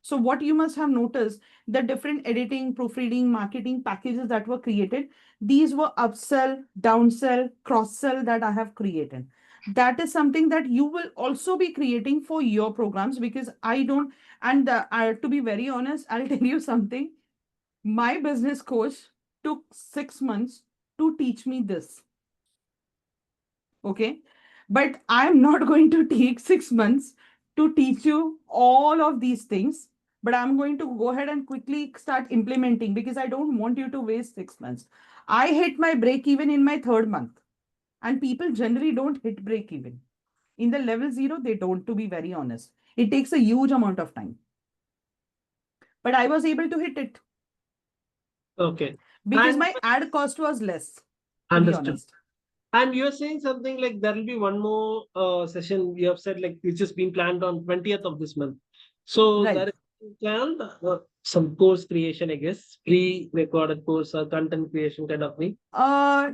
So, what you must have noticed, the different editing, proofreading, marketing packages that were created, these were upsell, downsell, cross sell that I have created. That is something that you will also be creating for your programs because I don't, and to be very honest, I'll tell you something. My business coach took 6 months to teach me this. Okay. But I'm not going to take 6 months to teach you all of these things. But I'm going to go ahead and quickly start implementing because I don't want you to waste 6 months. I hit my break even in my third month. And people generally don't hit break even. In the level zero, they don't, to be very honest. It takes a huge amount of time. But I was able to hit it Okay. because And my ad cost was less, to be understood. honest. And you're saying something like there will be one more session you have said like which has been planned on 20th of this month. So there Right. is planned some course creation, I guess, pre-recorded course or content creation kind of thing.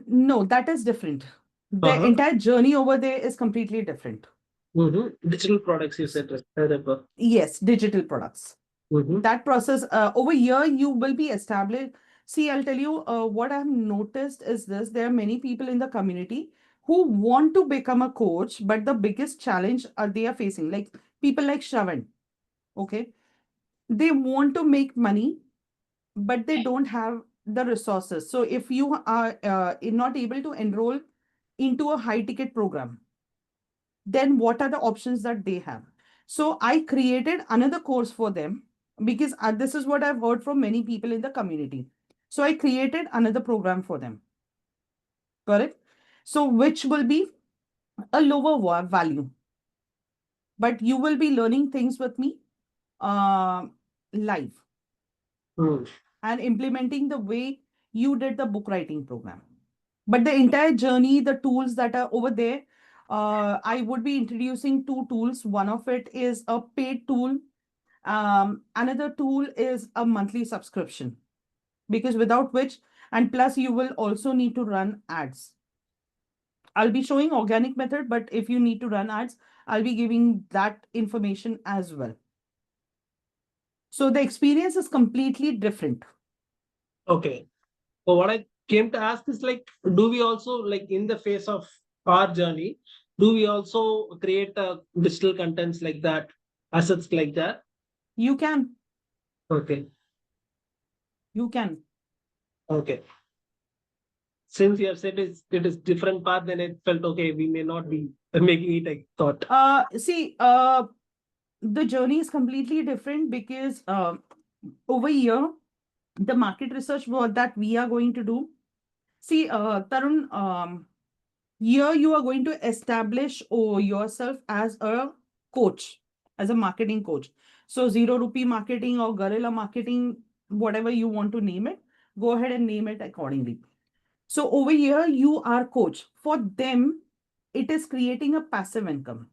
No, that is different. The Uh-huh. entire journey over there is completely different. Mm-hmm. Digital products you said, I remember. Yes, digital products. Mm-hmm. That process over here, you will be established. See, I'll tell you what I've noticed is this: there are many people in the community who want to become a coach, but the biggest challenge they are facing, like people like Shravan, okay, they want to make money, but they don't have the resources. So if you are not able to enroll into a high ticket program, then what are the options that they have? So I created another course for them because this is what I've heard from many people in the community. So I created another program for them, correct? So which will be a lower value, but you will be learning things with me uh, live Mm. and implementing the way you did the book writing program. But the entire journey, the tools that are over there, I would be introducing two tools. One of it is a paid tool. Another tool is a monthly subscription because without which, and plus you will also need to run ads. I'll be showing organic method, but if you need to run ads, I'll be giving that information as well. So the experience is completely different. Okay. So what I came to ask is like, do we also like in the face of our journey, do we also create digital contents like that, assets like that? You can, Okay. you can. Okay. since you have said it is different path, then it felt okay. We may not be making it. I thought. See, the journey is completely different because over here, the market research work that we are going to do. See, Tarun, here you are going to establish yourself as a coach, as a marketing coach. So zero rupee marketing or guerrilla marketing, whatever you want to name it, go ahead and name it accordingly. So over here, you are coach. For them, it is creating a passive income.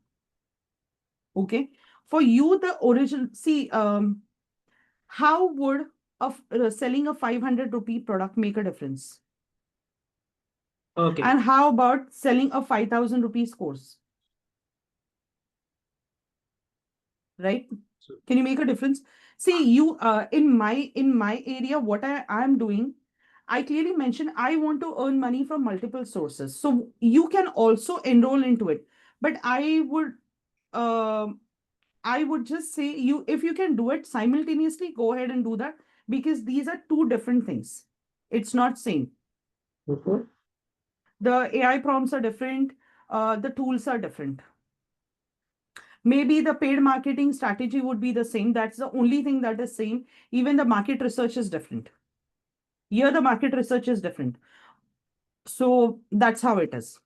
Okay. For you, the origin, see, how would selling a 500 rupee product make a difference? Okay. And how about selling a 5,000 rupees course, right? Can you make a difference? See, you in my area, what I'm doing, I clearly mentioned I want to earn money from multiple sources. So you can also enroll into it. But um I would just say you if you can do it simultaneously, go ahead and do that because these are two different things. It's not same. Mhm. The AI prompts are different, the tools are different. Maybe the paid marketing strategy would be the same. That's the only thing that is same. Even the market research is different. Here, the market research is different. So that's how it is.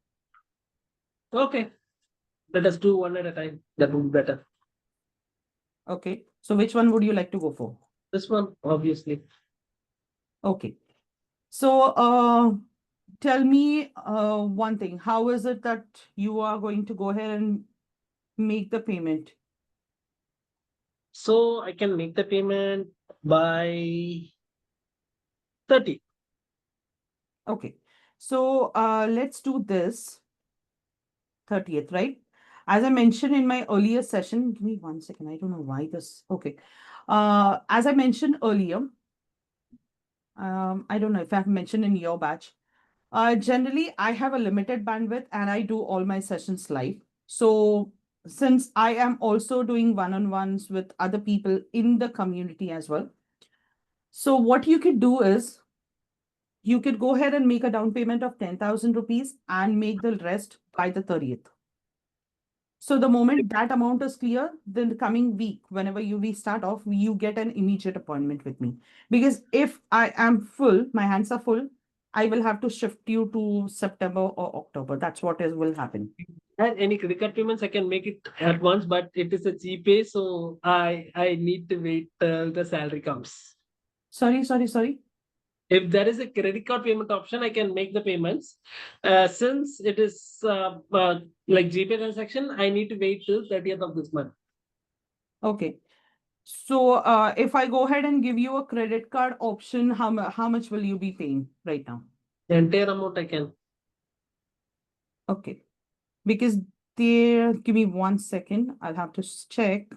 Okay. Let us do one at a time. That would be better. Okay. So which one would you like to go for? This one, obviously. Okay. So tell me one thing. How is it that you are going to go ahead and make the payment? So I can make the payment by 30. Okay. So let's do this 30th, right? As I mentioned in my earlier session, give me 1 second. I don't know why this. Okay. As I mentioned earlier, I don't know if I've mentioned in your batch. Generally, I have a limited bandwidth and I do all my sessions live. So since I am also doing one-on-ones with other people in the community as well. So what you could do is you could go ahead and make a down payment of 10,000 rupees and make the rest by the 30th. So the moment that amount is clear, then the coming week, whenever we start off, you get an immediate appointment with me. Because if I am full, my hands are full, I will have to shift you to September or October. That's what is will happen. And any credit card payments, I can make it at once, but it is a GPay, so I need to wait till the salary comes. Sorry, sorry, sorry. If there is a credit card payment option, I can make the payments. Since it is like GPay transaction, I need to wait till 30th of this month. Okay. So if I go ahead and give you a credit card option, how much will you be paying right now? The entire amount I can. Okay. Because there, give me 1 second. I'll have to check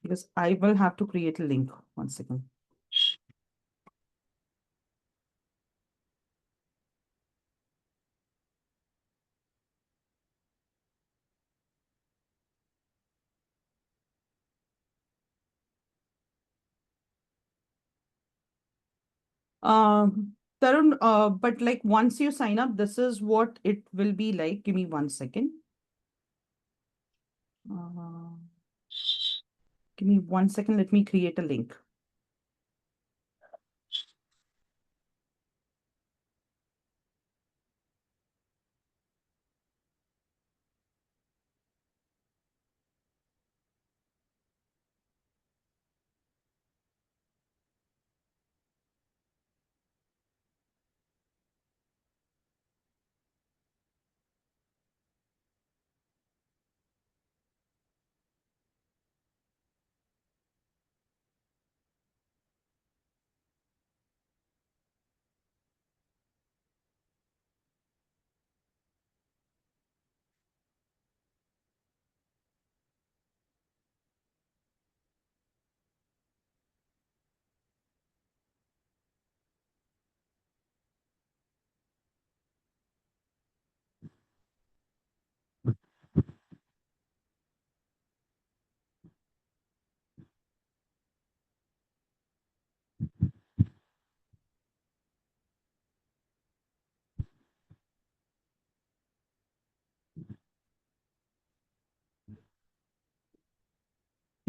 because I will have to create a link. 1 second. Tarun, but like once you sign up, this is what it will be like. Give me 1 second. Uh, give me 1 second. Let me create a link.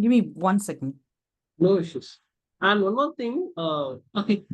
Give me 1 second. No issues. And one more thing, okay.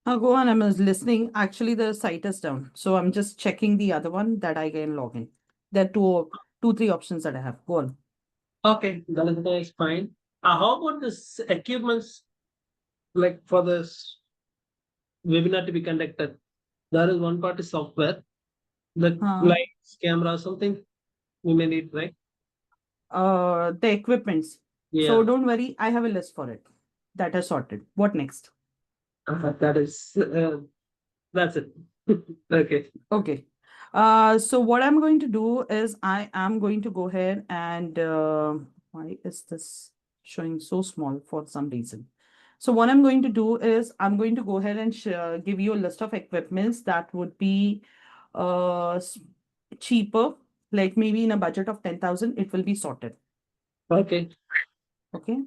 Go on, I'm listening. Actually, the site is down. So I'm just checking the other one that I can log in. There are two, three options that I have. Go on. Okay, that is fine. How about this equipments like for this webinar to be conducted? There is one part is software, the Uh, lights, camera, something we may need, right? the equipments. So Yeah, don't worry, I have a list for it. That is sorted. What next? that is that's it. Okay. Okay. So what I'm going to do is I am going to go ahead and why is this showing so small for some reason? So what I'm going to do is I'm going to go ahead and give you a list of equipments that would be s- cheaper, like maybe in a budget of 10,000, it will be sorted. Okay. Okay.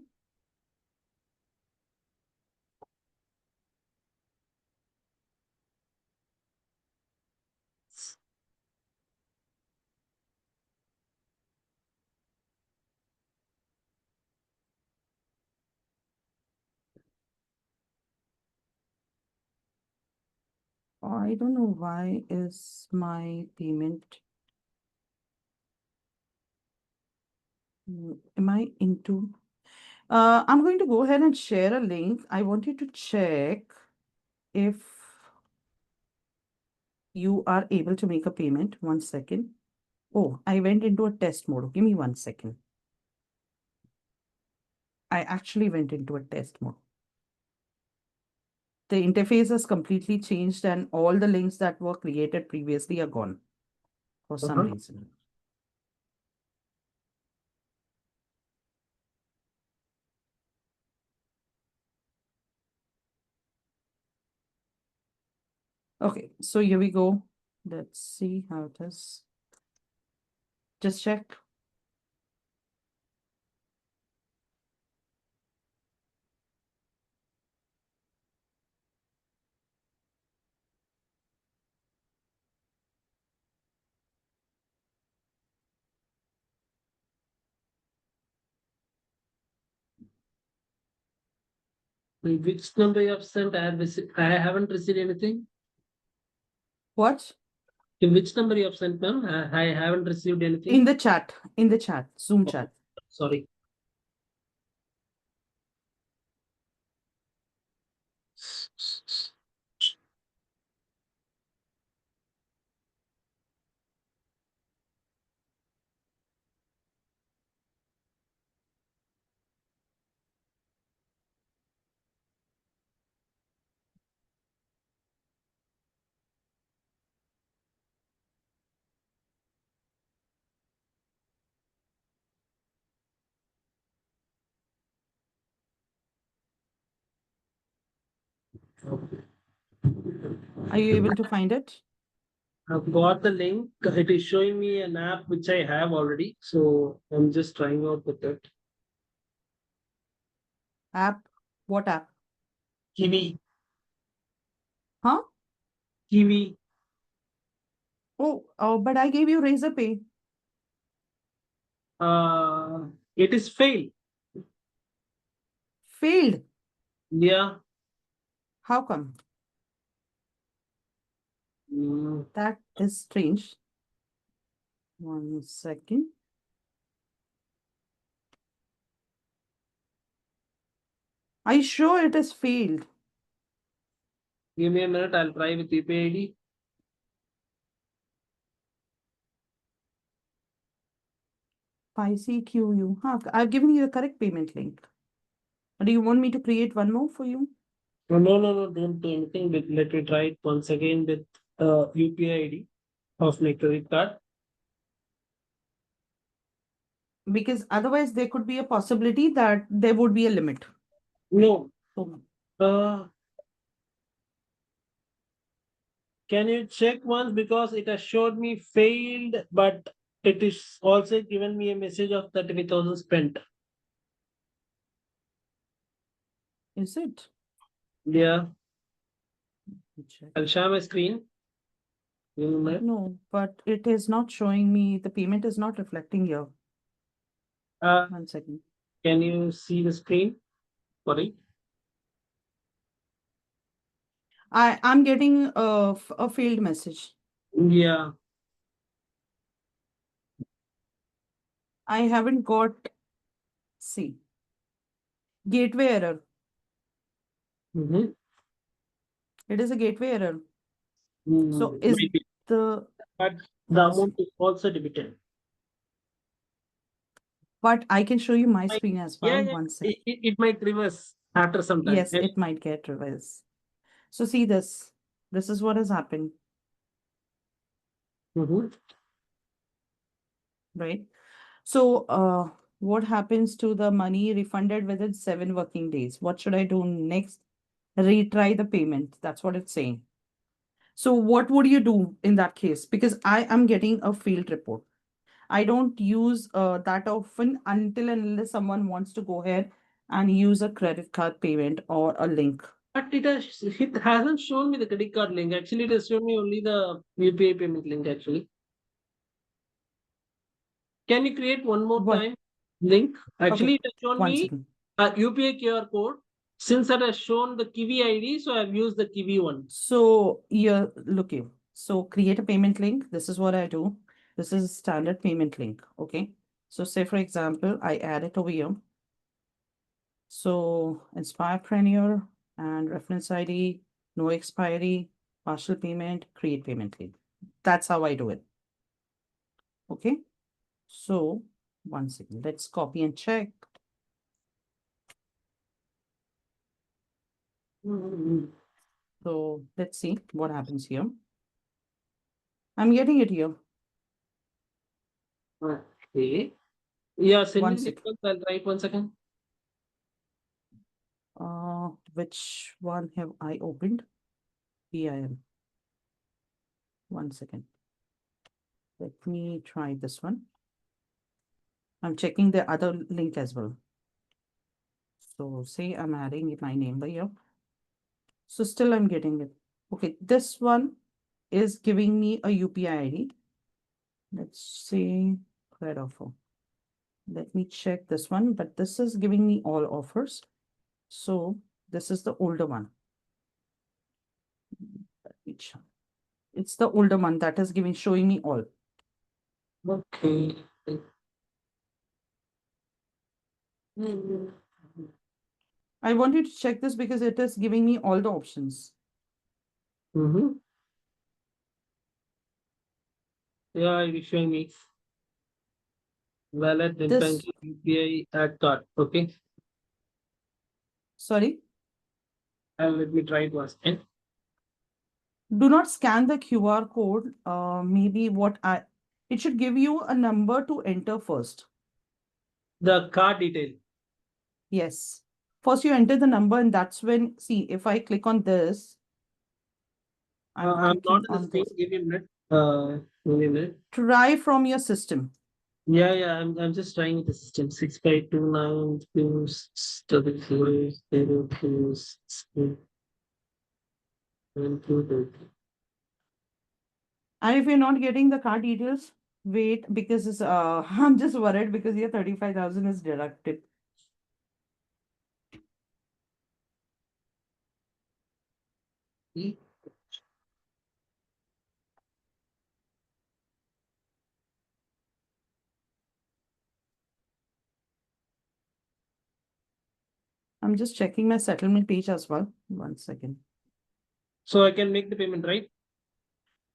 I don't know why is my payment. Am I into? I'm going to go ahead and share a link. I want you to check if you are able to make a payment. 1 second. Oh, I went into a test mode. Give me 1 second. I actually went into a test mode. The interface has completely changed and all the links that were created previously are gone for some Uh-huh. reason. Okay, so here we go. Let's see how it is. Just check. Which number you have sent? I haven't received anything. What? Which number you have sent, ma'am? I haven't received anything. In the chat, Zoom Oh, chat. sorry. Are you able to find it? I've got the link. It is showing me an app which I have already. So I'm just trying out with it. App? What app? Kiwi. Huh? Kiwi. Oh, but I gave you Razor Pay. It is failed. Failed. Yeah. How come? Mm, That is strange. 1 second. Are you sure it is failed? Give me a minute. I'll try with UPI ID. ICQU. Huh, I've given you the correct payment link. Do you want me to create one more for you? No, no, no, no. Don't do anything. Let me try it once again with UPI ID of my credit card. Because otherwise there could be a possibility that there would be a limit. No. So Uh, can you check once because it has showed me failed, but it is also given me a message of 35,000 spent. is it? Yeah. Let me check. I'll share my screen. Give me a minute. No, but it is not showing me, the payment is not reflecting here. Uh, 1 second. can you see the screen? Sorry. I'm getting a failed message. Yeah. I haven't got, see, gateway error. Mm-hmm. It is a gateway error. So is Maybe. the, But the one amount second. is also debited. But I can show you my Might- screen as Yeah, well. yeah. 1 second. It might reverse after some time. Yes, it might get reversed. So see this. This is what has happened, Mm-hmm. right? So what happens to the money refunded within 7 working days? What should I do next? Retry the payment. That's what it's saying. So what would you do in that case? Because I am getting a failed report. I don't use that often until and unless someone wants to go ahead and use a credit card payment or a link. But it hasn't shown me the credit card link. Actually, it has shown me only the UPI payment link actually. Can you create one more What? time link? Okay, Actually, it has shown one me second. a UPI QR code. Since it has shown the Kiwi ID, so I've used the Kiwi one. So you're looking. So create a payment link. This is what I do. This is a standard payment link. Okay. So say for example, I add it over here. So Inspirepreneur and reference ID, no expiry, partial payment, create payment link. That's how I do it. Okay. So 1 second. Let's copy and check. Mm-hmm. So let's see what happens here. I'm getting it here. Okay. Yeah, send me One the second. details. I'll try it 1 second. Which one have I opened? PIM. 1 second. Let me try this one. I'm checking the other link as well. So say I'm adding my name by here. So still I'm getting it. Okay, this one is giving me a UPI ID. Let's see, credit offer. Let me check this one, but this is giving me all offers. So this is the older one. Let me check. It's the older one that is giving, showing me all. Okay. Mm-hmm. I want you to check this because it is giving me all the options. Yeah, it is showing me wallet, net This, banking, UPI, add card. Okay. sorry, And let me try it once. And do not scan the QR code. Maybe it should give you a number to enter first. the card detail. Yes. First, you enter the number, and that's when, see, if I click on this, I'm I'm not clicking in the on screen. this. Give me a minute. Give me a minute. Try from your system. Yeah, yeah. I'm just trying with the system. 652920026. And if you're not getting the card details, wait, because it's, I'm just worried because your 35,000 is deducted. I'm just checking my settlement page as well. One second. So I can make the payment, right?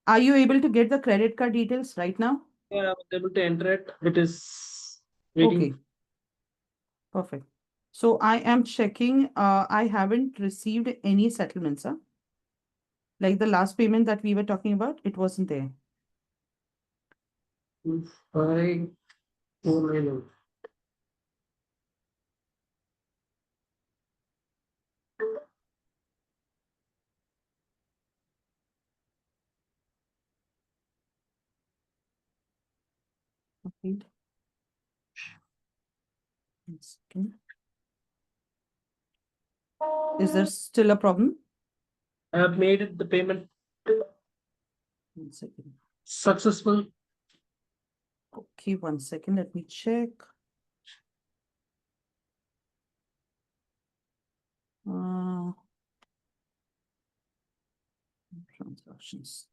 Are you able to get the credit card details right now? Yeah, I was able to enter it. It is waiting. Okay, perfect. So I am checking. I haven't received any settlements, huh? Like the last payment that we were talking about, it wasn't there. 5491. Okay. One second. Is there still a problem? I have made the payment 1 second. successful. Okay, 1 second. Let me check. Uh, transactions.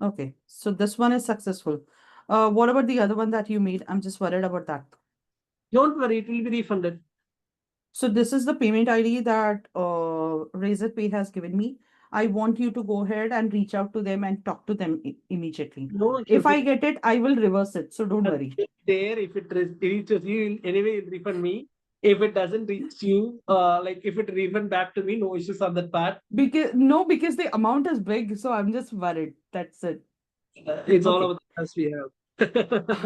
Okay, so this one is successful. What about the other one that you made? I'm just worried about that. Don't worry, it will be refunded. So this is the payment ID that Razorpay has given me. I want you to go ahead and reach out to them and talk to them immediately. No, If if I it get it, I will reverse it. So don't worry. there, if it reaches you, anyway, you'll refund me. If it doesn't reach you, like if it refund back to me, no issues on that part. Because no, because the amount is big, so I'm just worried. That's it. It's all Okay. about the trust we have.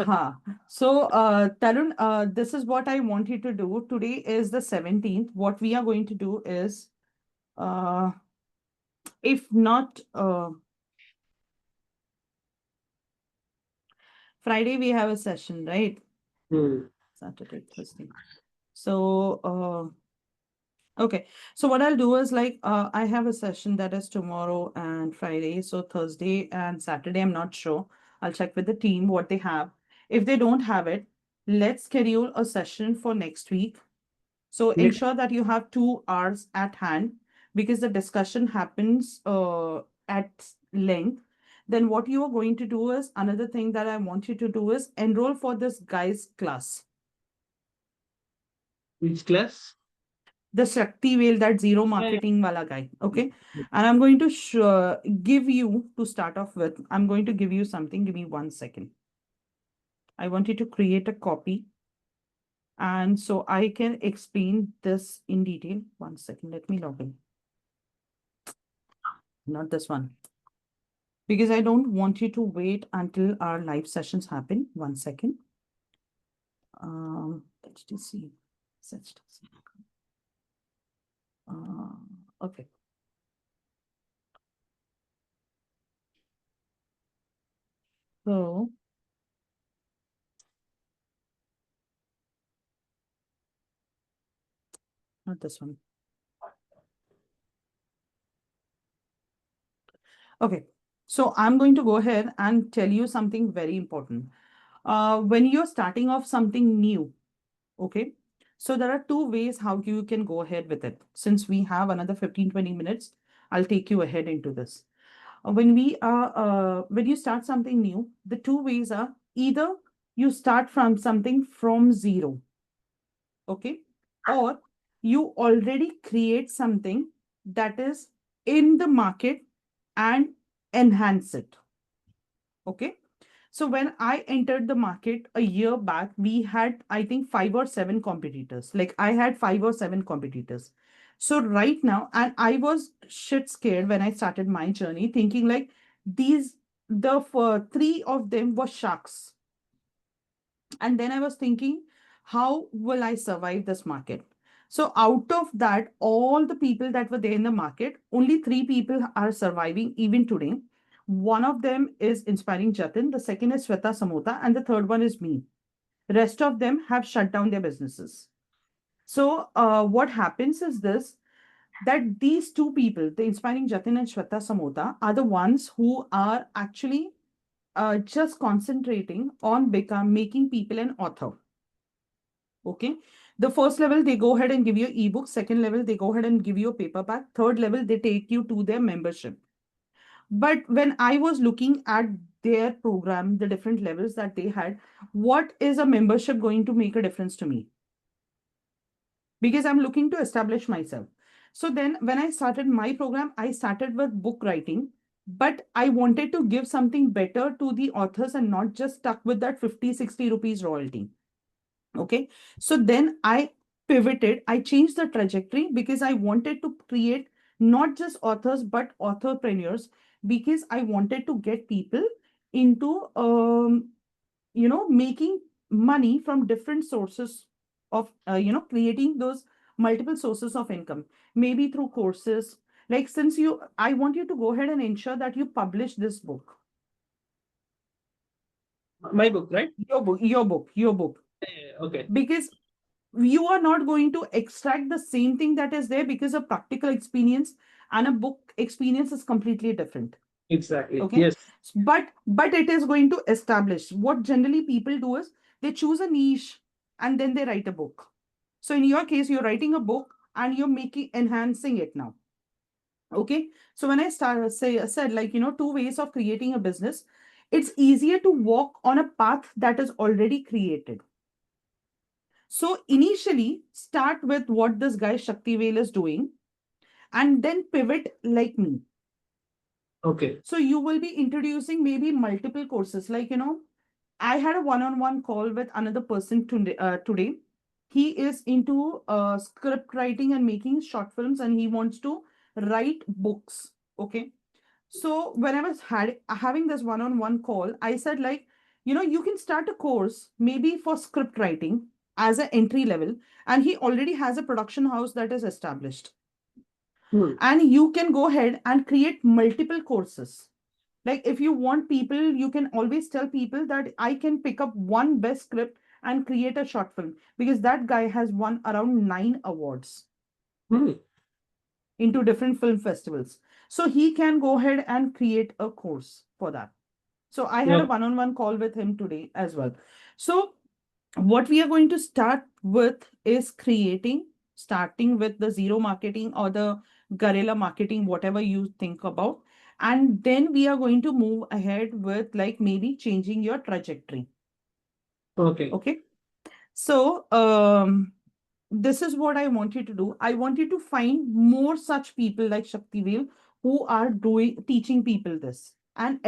Ha. So, Tarun, this is what I want you to do. Today is the 17th. What we are going to do is, uh, if not, Friday we have a session, right? Hmm. Saturday, Thursday. So, okay. So what I'll do is like, I have a session that is tomorrow and Friday. So Thursday and Saturday, I'm not sure. I'll check with the team what they have. If they don't have it, let's schedule a session for next week. So Next, ensure that you have 2 hours at hand because the discussion happens at length. Then what you are going to do is another thing that I want you to do is enroll for this guy's class. which class? The Shakti Whale, that zero Yeah, marketing wala guy. yeah. Okay. And I'm going to give you to start off with. I'm going to give you something. Give me 1 second. I want you to create a copy. And so I can explain this in detail. 1 second. Let me log in. Not this one. Because I don't want you to wait until our live sessions happen. 1 second. HTC. Okay. So not this one. Okay. So I'm going to go ahead and tell you something very important. When you're starting off something new, okay? So there are two ways how you can go ahead with it. Since we have another 15-20 minutes, I'll take you ahead into this. When you start something new, the two ways are either you start from something from zero, okay? Or you already create something that is in the market and enhance it, okay? So when I entered the market a year back, we had, I think, 5 or 7 competitors. Like I had 5 or 7 competitors. So right now, and I was shit scared when I started my journey, thinking like the three of them were sharks. And then I was thinking, how will I survive this market? So out of that, all the people that were there in the market, only three people are surviving even today. One of them is Inspiring Jatin, the second is Sweta Samota, and the third one is me. Rest of them have shut down their businesses. So what happens is this, that these two people, the Inspiring Jatin and Shweta Samota, are the ones who are actually just concentrating on making people an author. Okay. The first level, they go ahead and give you ebook. Second level, they go ahead and give you a paperback. Third level, they take you to their membership. But when I was looking at their program, the different levels that they had, what is a membership going to make a difference to me? Because I'm looking to establish myself. So then when I started my program, I started with book writing, but I wanted to give something better to the authors and not just stuck with that 50, 60 rupees royalty. Okay. So then I pivoted, I changed the trajectory because I wanted to create not just authors, but authorpreneurs, because I wanted to get people into making money from different sources of creating those multiple sources of income, maybe through courses. Like, since you I want you to go ahead and ensure that you publish this book. My book, right? Your book. Yeah, okay. Because you are not going to extract the same thing that is there, because a practical experience and a book experience is completely different. Exactly. Okay. Yes. But it is going to establish what generally people do is they choose a niche and then they write a book. So in your case, you're writing a book and you're making enhancing it now. Okay. So when I said, like, two ways of creating a business, it's easier to walk on a path that is already created. So initially start with what this guy Shaktivel is doing and then pivot like me. Okay. So you will be introducing maybe multiple courses. Like, I had a one-on-one call with another person today. He is into script writing and making short films, and he wants to write books. Okay. So when I was having this one-on-one call, I said, like, you can start a course maybe for script writing as an entry level, and he already has a production house that is established. Hmm. And you can go ahead and create multiple courses. Like, if you want people, you can always tell people that I can pick up one best script and create a short film, because that guy has won around 9 awards Hmm. into different film festivals. So he can go ahead and create a course for that. So I had a Yeah. one-on-one call with him today as well. So what we are going to start with is starting with the zero marketing or the guerrilla marketing, whatever you think about. And then we are going to move ahead with, like, maybe changing your trajectory. Okay. Okay. So this is what I want you to do. I want you to find more such people like Shaktivel who are doing teaching people this, and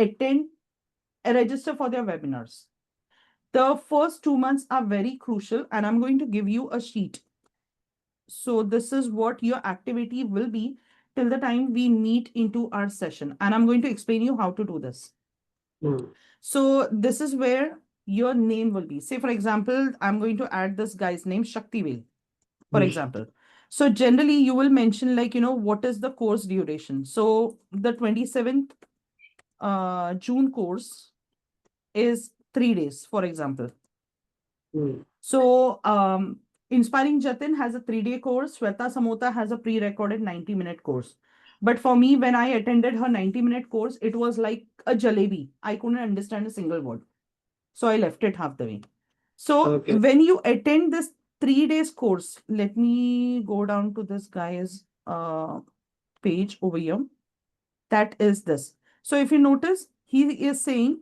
register for their webinars. The first 2 months are very crucial, and I'm going to give you a sheet. So this is what your activity will be till the time we meet into our session. And I'm going to explain you how to do this. Hmm. So this is where your name will be. Say, for example, I'm going to add this guy's name, Shaktivel, for Hmm. example. So generally you will mention, like, what is the course duration. So the 27th June course is 3 days, for example. Hmm. So, Inspiring Jatin has a 3 day course. Shweta Samota has a pre recorded 90-minute course. But for me, when I attended her 90-minute course, it was like a jalebi. I couldn't understand a single word. So I left it half the way. So Okay. when you attend this 3 days course, let me go down to this guy's page over here. That is this. So if you notice, he is saying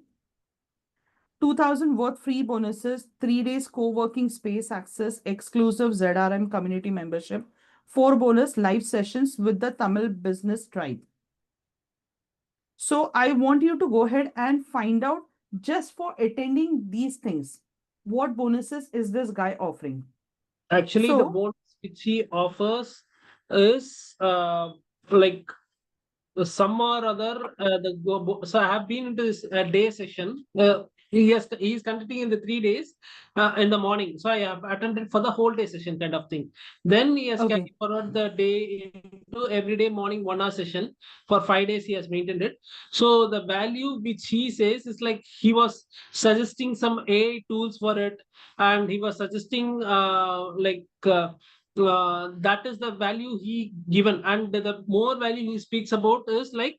2000 worth free bonuses, 3 days co-working space access, exclusive ZRM community membership, 4 bonus live sessions with the Tamil business tribe. So I want you to go ahead and find out, just for attending these things, what bonuses is this guy offering. Actually, the So bonus which he offers is like some or other. So I have been into this day session. he is conducting in the 3 days in the morning. So I have attended for the whole day session kind of thing. Then he has Okay. carried forward the day into every day morning 1 hour session. For 5 days he has maintained it. So the value which he says is like he was suggesting some AI tools for it, and he was suggesting that is the value he given, and the more value he speaks about is like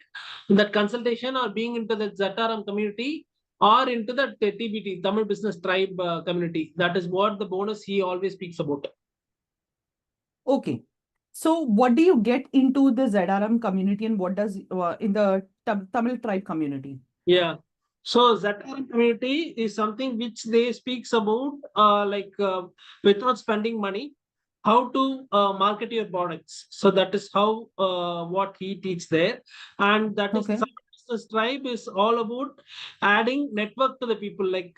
that consultation or being into the ZRM community or into the TBT, Tamil Business Tribe community. That is what the bonus he always speaks about. Okay. So what do you get into the ZRM community and what does in the Tamil tribe community? Yeah. So ZRM community is something which they speaks about without spending money, how to market your products. So that is how what he teach there, and that is Okay. the tribe is all about adding network to the people, like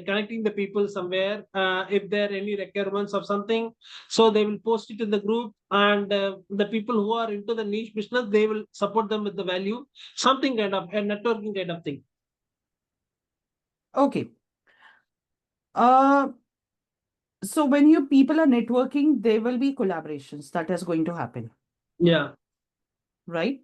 connecting the people somewhere. If there are any requirements of something, so they will post it in the group, and the people who are into the niche business, they will support them with the value, something kind of a networking kind of thing. Okay. Uh, so when you people are networking, there will be collaborations that is going to happen, Yeah. right?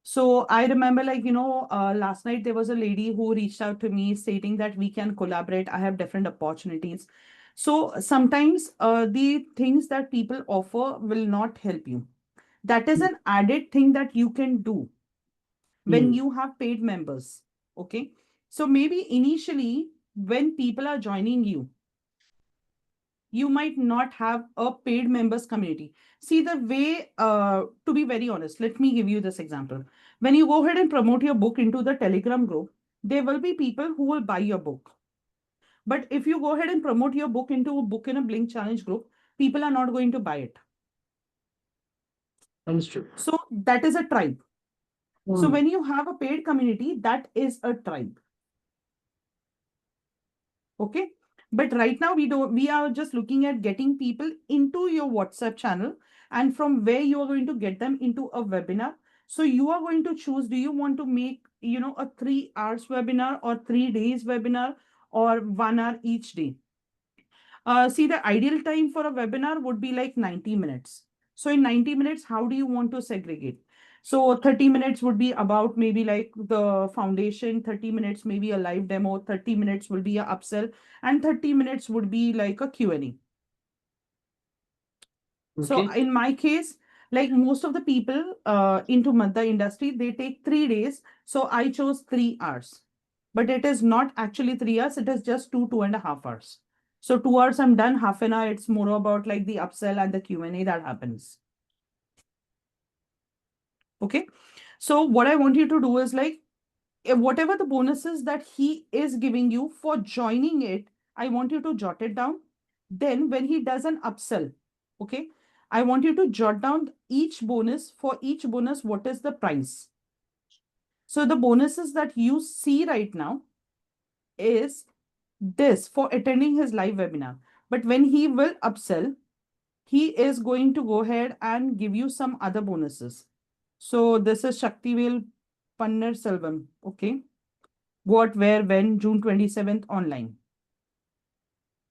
So I remember, like, last night there was a lady who reached out to me stating that we can collaborate. I have different opportunities. So sometimes the things that people offer will not help you. That is an added thing that you can do when Mm. you have paid members. Okay. So maybe initially, when people are joining you, you might not have a paid members community. See, the way, to be very honest, let me give you this example. When you go ahead and promote your book into the Telegram group, there will be people who will buy your book. But if you go ahead and promote your book into a book in a Blink Challenge group, people are not going to buy it. Understood. So that is a tribe. So Mm. when you have a paid community, that is a tribe. Okay. But right now we are just looking at getting people into your WhatsApp channel, and from where you are going to get them into a webinar. So you are going to choose, do you want to make, a 3 hours webinar or 3 days webinar or 1 hour each day? See, the ideal time for a webinar would be like 90 minutes. So in 90 minutes, how do you want to segregate? So 30 minutes would be about maybe like the foundation, 30 minutes maybe a live demo, 30 minutes will be a upsell, and 30 minutes would be like a Q&A. So Okay. in my case, like most of the people into the industry, they take 3 days. So I chose 3 hours, but it is not actually 3 hours. It is just 2.5 hours. So 2 hours, I'm done. Half an hour, it's more about like the upsell and the Q&A that happens. Okay. So what I want you to do is like, whatever the bonuses that he is giving you for joining it, I want you to jot it down. Then when he does an upsell, okay, I want you to jot down each bonus. For each bonus, what is the price? So the bonuses that you see right now is this for attending his live webinar. But when he will upsell, he is going to go ahead and give you some other bonuses. So this is Shaktivel Panner Selvam. Okay. What, where, when, June 27th online.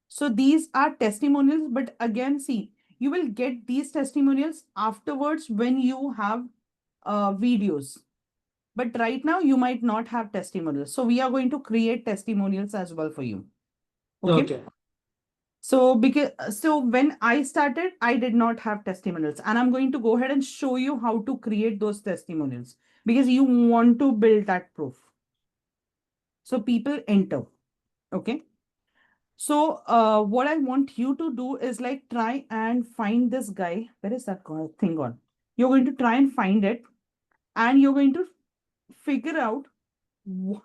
So these are testimonials, but again, see, you will get these testimonials afterwards when you have videos. But right now, you might not have testimonials. So we are going to create testimonials as well for you. Okay. Okay. So when I started, I did not have testimonials, and I'm going to go ahead and show you how to create those testimonials because you want to build that proof. So people enter. Okay. So, what I want you to do is like try and find this guy. Where is that thing gone? You're going to try and find it, and you're going to figure out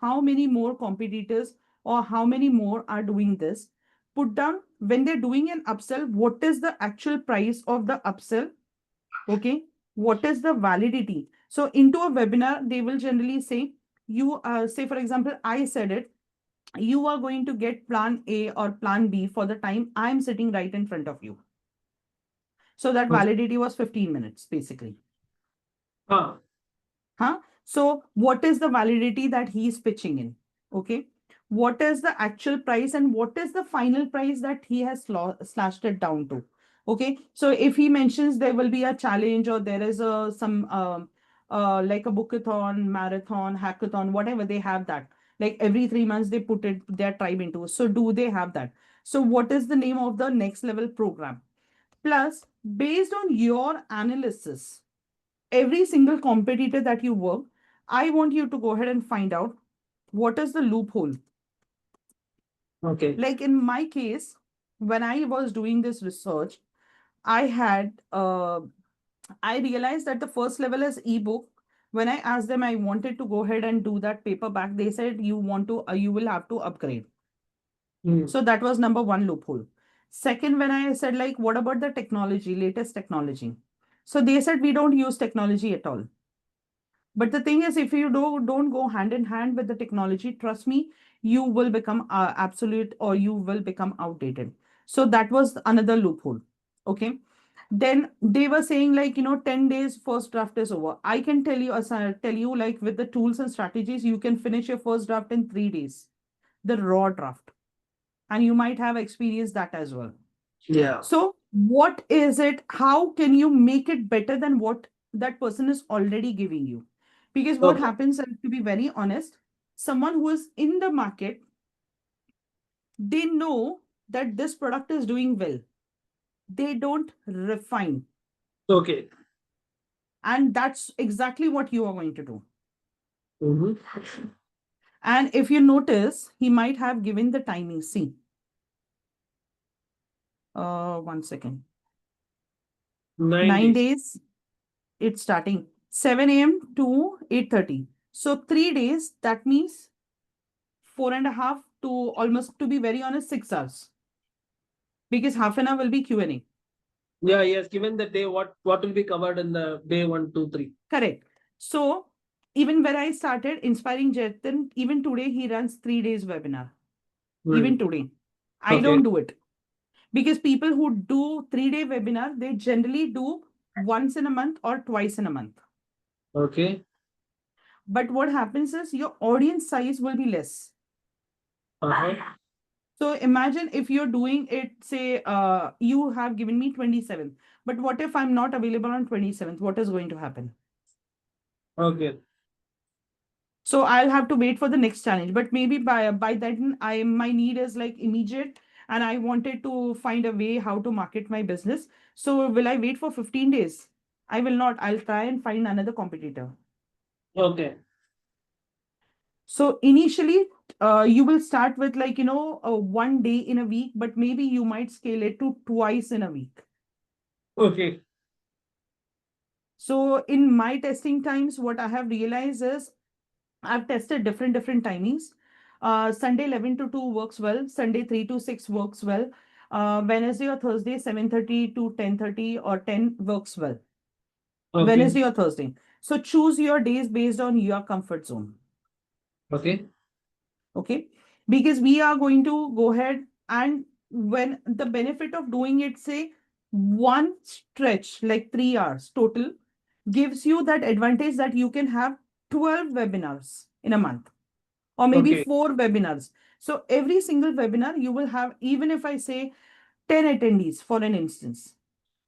how many more competitors or how many more are doing this. Put down when they're doing an upsell, what is the actual price of the upsell? Okay. What is the validity? So, into a webinar, they will generally say, you say, for example, I said it, you are going to get plan A or plan B for the time I'm sitting right in front of you. So that Okay. validity was 15 minutes, basically. Ah. Huh? So what is the validity that he's pitching in? Okay. what is the actual price and what is the final price that he has slashed it down to. Okay, so if he mentions there will be a challenge or there is a some like a bookathon, marathon, hackathon, whatever, they have that. Like every 3 months they put it their tribe into. So do they have that? So what is the name of the next level program? Plus, based on your analysis, every single competitor that you work, I want you to go ahead and find out what is the loophole. Okay. Like in my case, when I was doing this research, I had I realized that the first level is ebook. When I asked them I wanted to go ahead and do that paperback, they said you will have to upgrade. Mm. So that was number one loophole. Second, when I said like, what about the technology, latest technology? So they said we don't use technology at all. But the thing is, if you don't go hand in hand with the technology, trust me, you will become absolute or you will become outdated. So that was another loophole. Okay. Then they were saying like, 10 days first draft is over. I can tell you, as I tell you, like with the tools and strategies, you can finish your first draft in 3 days, the raw draft. And you might have experienced that as well. Yeah. So, what is it? How can you make it better than what that person is already giving you? Because what Okay. happens, and to be very honest, someone who is in the market, they know that this product is doing well. They don't refine. Okay. And that's exactly what you are going to do. Mm-hmm. And if you notice, he might have given the timing. See, 1 second. 9 9 days. days, it's starting 7 a.m. to 8:30. So 3 days, that means 4.5 to almost, to be very honest, 6 hours, because half an hour will be Q&A. Yeah, yes. Given the day, what will be covered in the day one, two, three? Correct. So even when I started inspiring Jatan, even today he runs 3 days webinar. Even Mm. today, I Okay. don't do it because people who do 3 day webinar, they generally do once in a month or twice in a month. Okay. But what happens is your audience size will be less. Uh-huh. So imagine if you're doing it, say, you have given me 27th, but what if I'm not available on 27th? What is going to happen? Okay. So I'll have to wait for the next challenge. But maybe by then my need is like immediate and I wanted to find a way how to market my business. So will I wait for 15 days? I will not. I'll try and find another competitor. Okay. So initially, you will start with like, 1 day in a week, but maybe you might scale it to twice in a week. Okay. So in my testing times, what I have realized is I've tested different timings. Sunday 11 to 2 works well. Sunday 3 to 6 works well. Wednesday or Thursday 7:30 to 10:30 or 10 works well. Okay. Wednesday or Thursday. So choose your days based on your comfort zone. Okay. Okay, because we are going to go ahead and when the benefit of doing it, say one stretch like 3 hours total, gives you that advantage that you can have 12 webinars in a month or maybe Okay. 4 webinars. So every single webinar you will have, even if I say 10 attendees for an instance,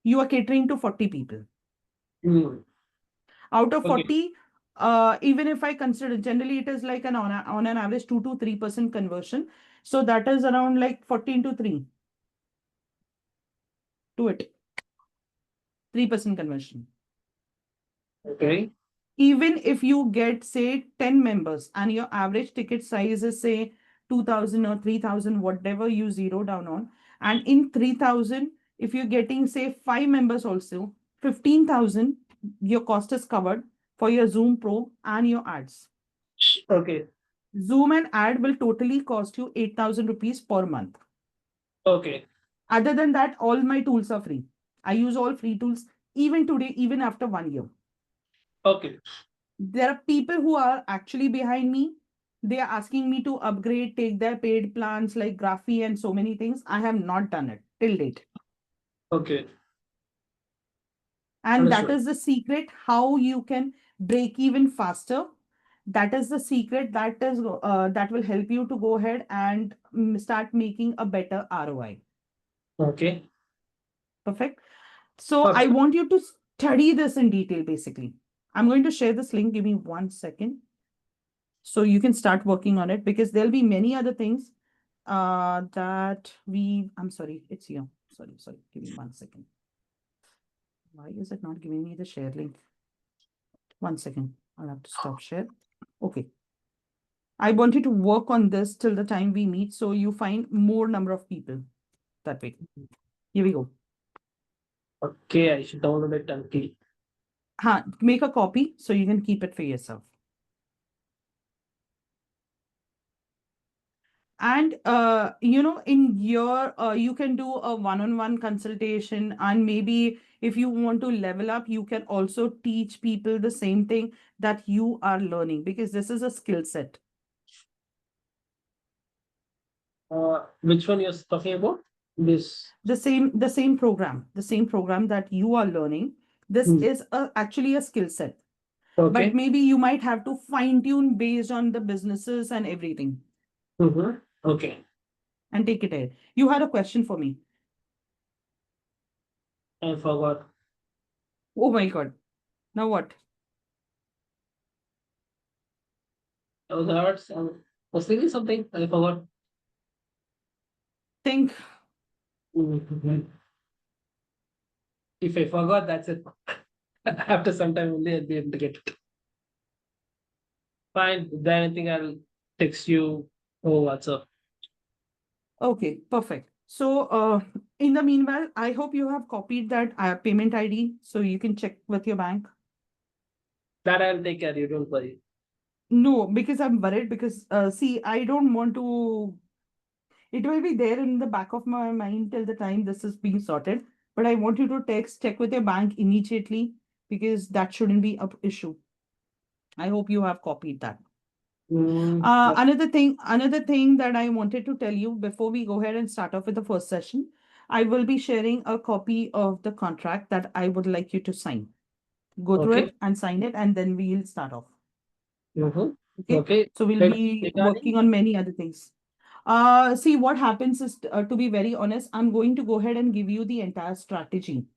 you are catering to 40 people. Mm. Out of Okay. 40, even if I consider, generally it is like on an average 2 to 3% conversion. So that is around like 14 to 3 to it, 3% conversion. Okay. Even if you get, say, 10 members and your average ticket size is, say, 2,000 or 3,000, whatever you zero down on, and in 3,000, if you're getting, say, 5 members also, 15,000, your cost is covered for your Zoom Pro and your ads. Okay. Zoom and ad will totally cost you 8,000 rupees per month. Okay. Other than that, all my tools are free. I use all free tools even today, even after 1 year. Okay. There are people who are actually behind me. They are asking me to upgrade, take their paid plans like Graphy and so many things. I have not done it till date. Okay. And that Understood. is the secret how you can break even faster That is the secret that will help you to go ahead and start making a better ROI. Okay. Perfect. So I Perfect. want you to study this in detail, basically. I'm going to share this link. Give me 1 second. So you can start working on it because there'll be many other things I'm sorry, it's here. Sorry. Give me 1 second. Why is it not giving me the share link? 1 second. I'll have to stop share. Okay. I want you to work on this till the time we meet so you find more number of people that way. Here we go. Okay, I should download it and keep. Make a copy so you can keep it for yourself. And in your you can do a one-on-one consultation, and maybe if you want to level up, you can also teach people the same thing that you are learning because this is a skill set. Which one you're talking about? This. The same program that you are learning. This Hmm. is actually a skill set, but Okay. maybe you might have to fine tune based on the businesses and everything Mm-hmm. Okay. and take it ahead. You had a question for me. I forgot. Oh my God. Now what? I was thinking something. I forgot. Think. Mhm. If I forgot, that's it. After some time only I'll be able to get it. Fine. If there's anything, I'll text you over WhatsApp. Okay, perfect. So, in the meanwhile, I hope you have copied that payment ID so you can check with your bank. That I'll take care. You don't worry. No, because I'm worried because, see, I don't want to, it will be there in the back of my mind till the time this is being sorted. But I want you to check with your bank immediately because that shouldn't be an issue. I hope you have copied that. Yeah. Another thing that I wanted to tell you before we go ahead and start off with the first session, I will be sharing a copy of the contract that I would like you to sign. Go through Okay. it and sign it, and then we'll start off. Mm-hmm. Okay. Okay. So we'll be Regarding. working on many other things. See what happens is, to be very honest, I'm going to go ahead and give you the entire strategy.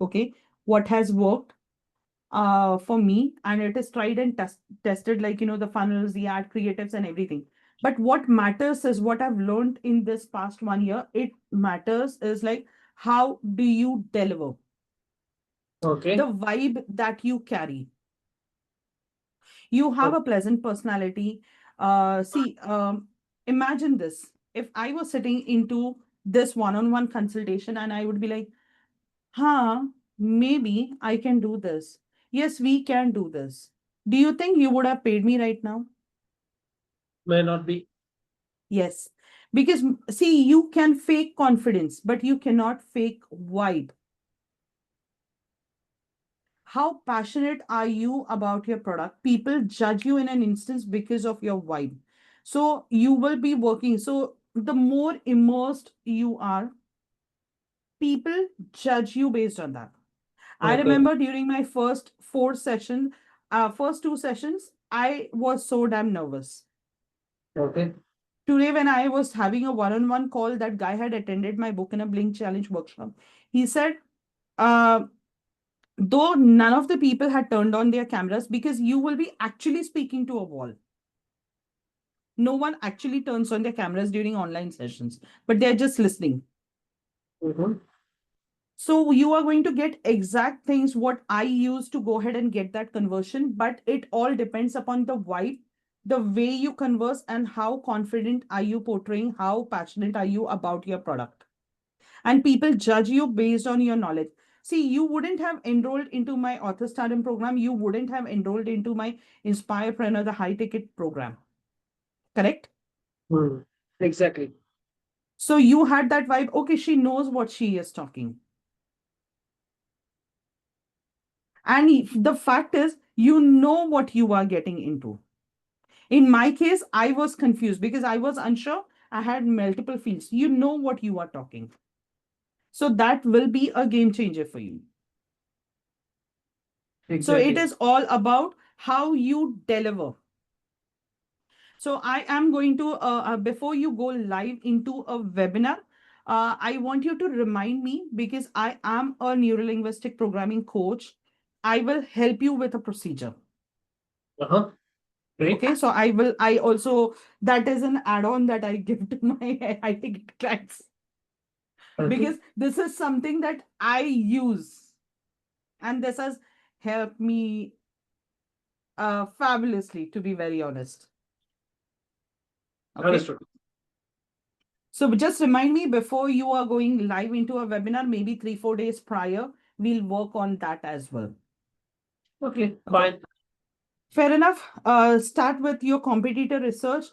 Okay. What has worked for me, and it is tried and tested, like the funnels, the ad creatives, and everything. But what matters is what I've learned in this past 1 year. It matters is like how do you deliver, the Okay. vibe that you carry. You have Okay. a pleasant personality. See, imagine this. If I was sitting into this one-on-one consultation and I would be like, huh, maybe I can do this. Yes, we can do this. Do you think you would have paid me right now? May not be. Yes. Because see, you can fake confidence, but you cannot fake vibe. How passionate are you about your product? People judge you in an instance because of your vibe. So you will be working. So the more immersed you are, people judge you based on that. I Okay. remember during my first two sessions, I was so damn nervous. Okay. Today, when I was having a one-on-one call, that guy had attended my book in a Blink Challenge workshop. He said, uh, though none of the people had turned on their cameras because you will be actually speaking to a wall. No one actually turns on their cameras during online sessions, but they're just listening. Mm-hmm. So you are going to get exact things what I use to go ahead and get that conversion, but it all depends upon the vibe, the way you converse, and how confident are you portraying, how passionate are you about your product. And people judge you based on your knowledge. See, you wouldn't have enrolled into my author stardom program, you wouldn't have enrolled into my Inspirepreneur, the high ticket program, correct? Mm. Exactly. So you had that vibe, okay, she knows what she is talking. And the fact is, you know what you are getting into. In my case, I was confused because I was unsure. I had multiple fields. You know what you are talking. So that will be a game changer for you. So it Exactly. is all about how you deliver. So I am going to, before you go live into a webinar, I want you to remind me because I am a neurolinguistic programming coach. I will help you with a procedure. Uh-huh. Great. Okay, so I also, that is an add-on that I give to my IT clients Okay. because this is something that I use and this has helped me fabulously, to be very honest. Okay. Understood. So just remind me before you are going live into a webinar, maybe 3, 4 days prior, we'll work on that as well. Okay, Okay. fine. Fair enough. Start with your competitor research.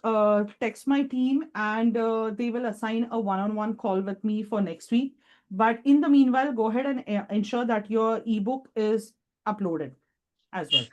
Text my team and they will assign a one-on-one call with me for next week. But in the meanwhile, go ahead and ensure that your ebook is uploaded as well.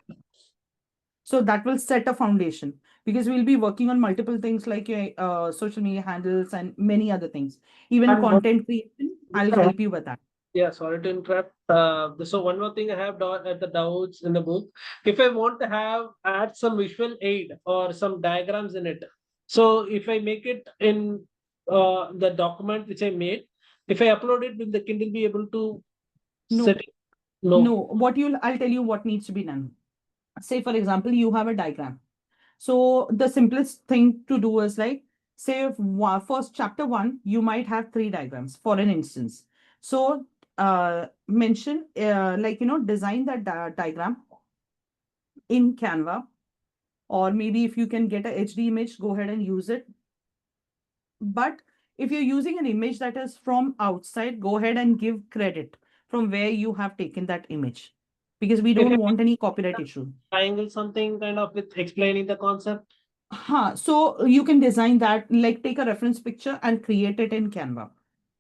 So that will set a foundation because we'll be working on multiple things like your social media handles and many other things. Even And content creation, I'll help you with that. yeah, sorry to interrupt. So one more thing I have at the doubts in the book. If I want to have add some visual aid or some diagrams in it, so if I make it in the document which I made, if I upload it, will the Kindle be able to set No, it? No. no. I'll tell you what needs to be done. Say, for example, you have a diagram. So the simplest thing to do is like, say, first chapter one, you might have three diagrams for an instance. So mention, design that diagram in Canva, or maybe if you can get a HD image, go ahead and use it. But if you're using an image that is from outside, go ahead and give credit from where you have taken that image because we If don't I want any copyright issue. triangle something kind of with explaining the concept. So you can design that, like take a reference picture and create it in Canva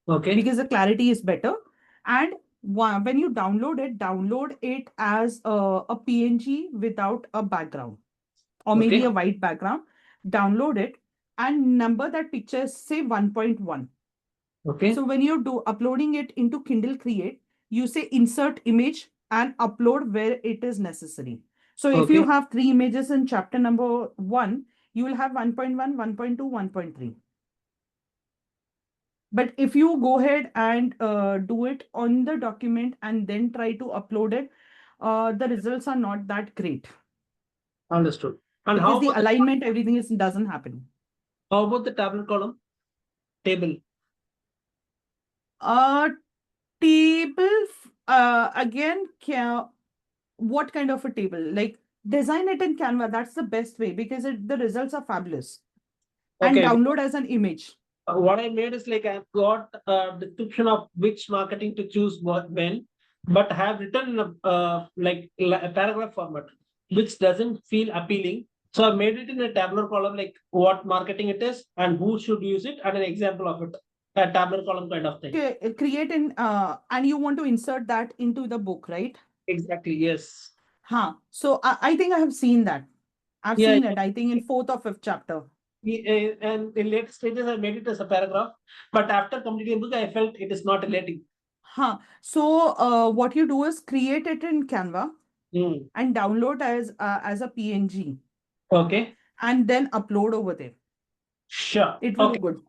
Okay. because the clarity is better. And when you download it as a PNG without a background or maybe Okay. a white background. Download it and number that picture as say 1.1. Okay. So when you're uploading it into Kindle Create, you say insert image and upload where it is necessary. So if you Okay. have three images in chapter number one, you will have 1.1, 1.2, 1.3. But if you go ahead and do it on the document and then try to upload it, the results are not that great Understood. And because the alignment, everything is doesn't happen. how about the tablet column table? Uh, table, again, what kind of a table? Like design it in Canva. That's the best way because the results are fabulous. And Okay. download as an image. What I made is like I've got a description of which marketing to choose what when, but have written in a paragraph format, which doesn't feel appealing. So I made it in a tabular column, like what marketing it is and who should use it, and an example of it, a tabular column kind of thing. Okay, create and you want to insert that into the book, right? Exactly. Yes. So I think I have seen that. I've Yeah. seen it, I think in fourth or fifth chapter. And in later stages, I made it as a paragraph, but after completing the book, I felt it is not relating. So what you do is create it in Canva Hmm. and download as a PNG Okay. and then upload over there. Sure. It will Okay. look good.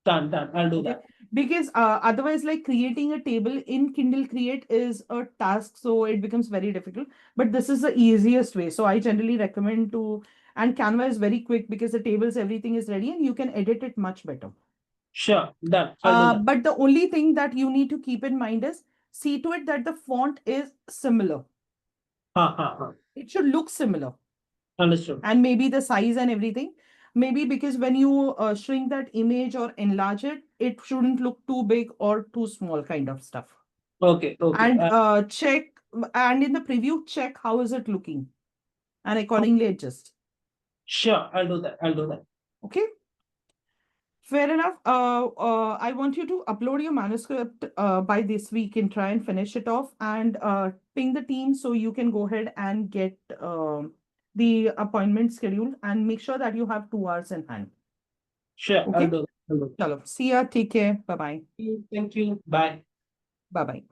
Done. Done. I'll do Okay. that. Because otherwise, like creating a table in Kindle Create is a task, so it becomes very difficult. But this is the easiest way. So I generally recommend to, and Canva is very quick because the tables, everything is ready and you can edit it much better. Sure. Done. I'll do that. But the only thing that you need to keep in mind is see to it that the font is similar. Ha ha ha. It should look similar. Understood. And maybe the size and everything. Maybe because when you shrink that image or enlarge it, it shouldn't look too big or too small kind of stuff. Okay. Okay. And check, and in the preview, check how is it looking and accordingly adjust. Sure. I'll do that. I'll do that. Okay. Fair enough. I want you to upload your manuscript by this week and try and finish it off and ping the team so you can go ahead and get the appointment scheduled and make sure that you have 2 hours in hand. Sure. I'll Okay. do that. I'll do Chalo. See ya. Take care. Bye bye. that. Thank you. Bye. Bye bye.